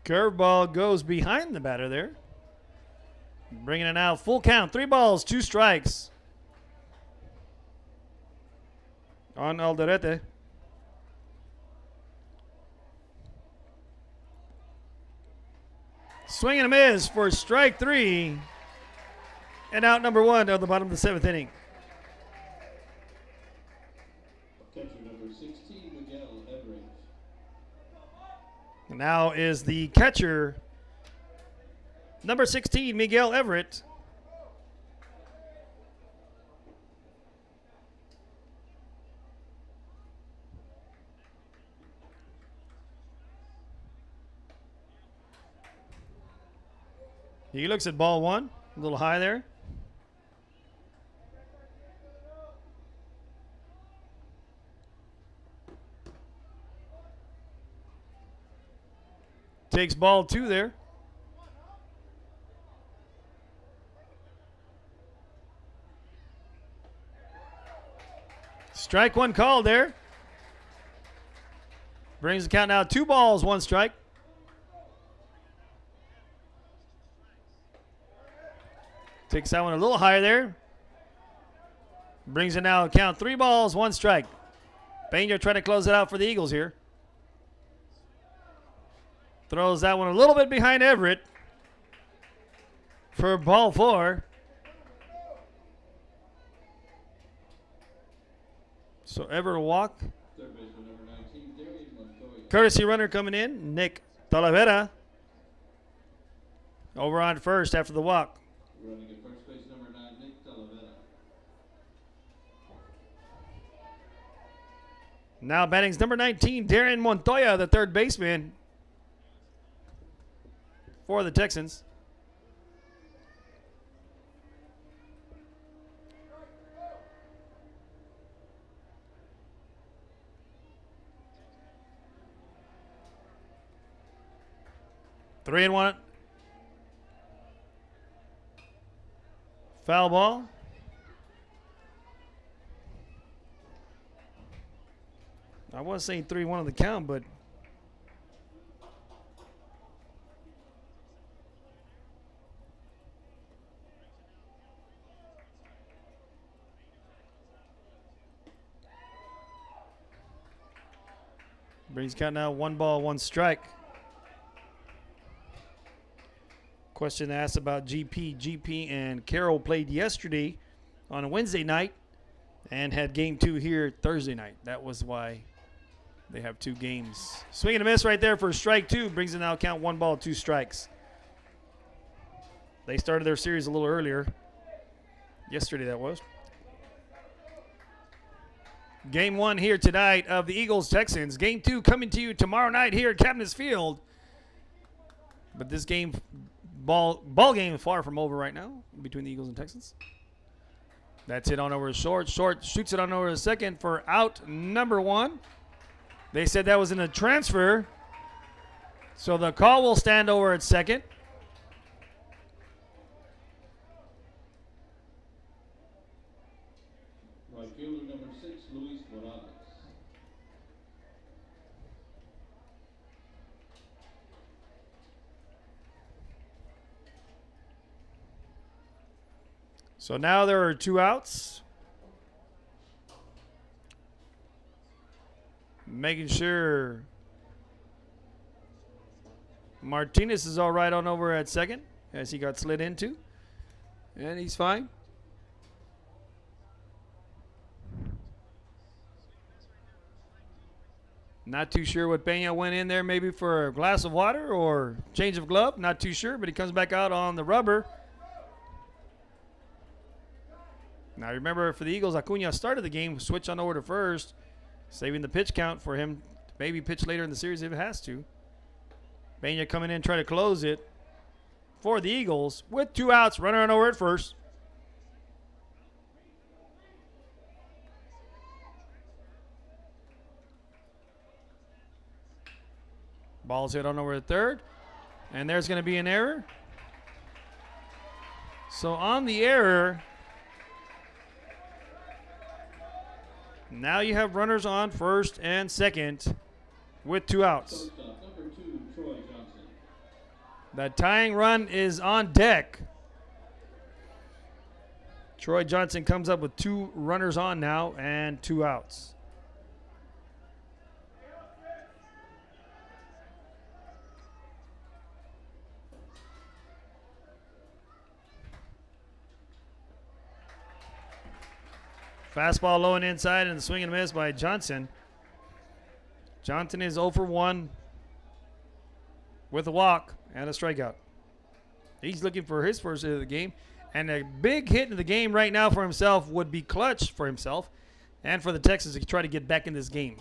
Curveball goes behind the batter there. Bringing it out, full count, 3 balls, 2 strikes. On Alderete. Swing and a miss for strike 3. And out number 1 of the bottom of the 7th inning. Now is the catcher Number 16, Miguel Everett. He looks at ball one, a little high there. Takes ball two there. Strike one called there. Brings the count now 2 balls, 1 strike. Takes that one a little higher there. Brings it now count 3 balls, 1 strike. Pena trying to close it out for the Eagles here. Throws that one a little bit behind Everett for ball 4. So Everett will walk. Courtesy runner coming in, Nick Talavera. Over on first after the walk. Running at first base, number 9, Nick Talavera. Now batting's number 19, Darren Montoya, the third baseman for the Texans. Three and one. Foul ball. I was saying 3-1 on the count, but brings count now 1 ball, 1 strike. Question asked about GP. GP and Carroll played yesterday on a Wednesday night and had game 2 here Thursday night. That was why they have 2 games. Swing and a miss right there for strike 2. Brings it now count 1 ball, 2 strikes. They started their series a little earlier. Yesterday that was. Game 1 here tonight of the Eagles-Texans. Game 2 coming to you tomorrow night here at Cabinets Field. But this game, ball game is far from over right now between the Eagles and Texans. That's it on over to short. Short shoots it on over to second for out number 1. They said that was in a transfer. So the call will stand over at second. Right fielder number 6, Luis Morales. So now there are 2 outs. Making sure Martinez is all right on over at second as he got slid into. And he's fine. Not too sure what Pena went in there, maybe for a glass of water or change of glove. Not too sure, but he comes back out on the rubber. Now remember, for the Eagles, Acuna started the game, switch on over to first, saving the pitch count for him to maybe pitch later in the series if it has to. Pena coming in, try to close it for the Eagles with 2 outs, runner on over at first. Ball's hit on over at third, and there's going to be an error. So on the error, now you have runners on first and second with 2 outs. Number 2, Troy Johnson. That tying run is on deck. Troy Johnson comes up with 2 runners on now and 2 outs. Fastball low and inside, and the swing and miss by Johnson. Johnson is 0 for 1 with a walk and a strikeout. He's looking for his first hit of the game. And a big hit in the game right now for himself would be clutch for himself and for the Texans to try to get back in this game.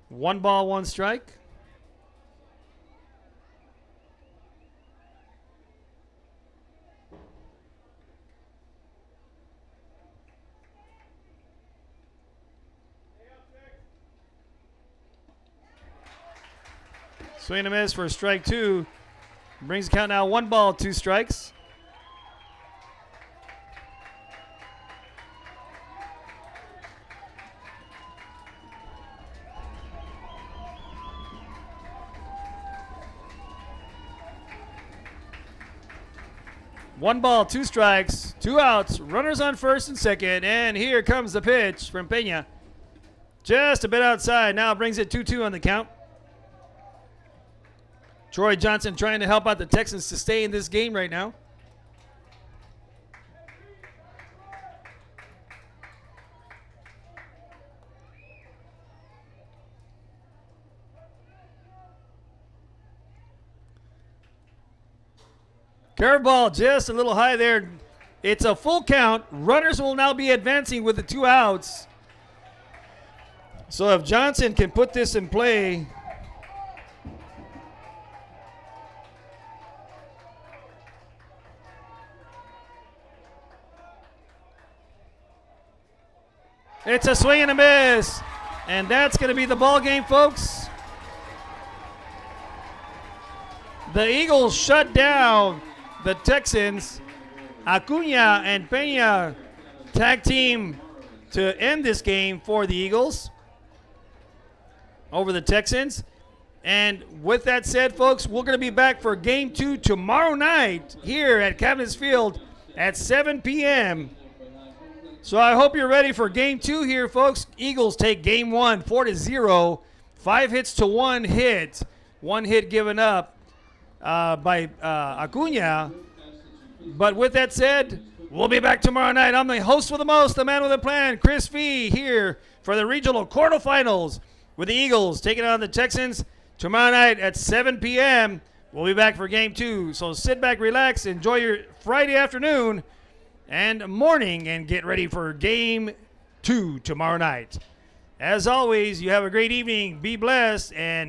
One ball, one strike. Swing and a miss for strike two. Brings the count now 1 ball, 2 strikes. One ball, 2 strikes, 2 outs, runners on first and second, and here comes the pitch from Pena. Just a bit outside, now brings it 2-2 on the count. Troy Johnson trying to help out the Texans to stay in this game right now. Curveball just a little high there. It's a full count. Runners will now be advancing with the 2 outs. So if Johnson can put this in play, it's a swing and a miss. And that's going to be the ball game, folks. The Eagles shut down the Texans. Acuna and Pena tag team to end this game for the Eagles over the Texans. And with that said, folks, we're going to be back for Game 2 tomorrow night here at Cabinets Field at 7 p.m. So I hope you're ready for Game 2 here, folks. Eagles take Game 1 4-0, 5 hits to 1 hit. 1 hit given up by Acuna. But with that said, we'll be back tomorrow night. I'm the host with the most, the man with a plan, Chris V, here for the regional quarterfinals with the Eagles taking on the Texans tomorrow night at 7 p.m. We'll be back for Game 2. So sit back, relax, enjoy your Friday afternoon and morning, and get ready for Game 2 tomorrow night. As always, you have a great evening. Be blessed, and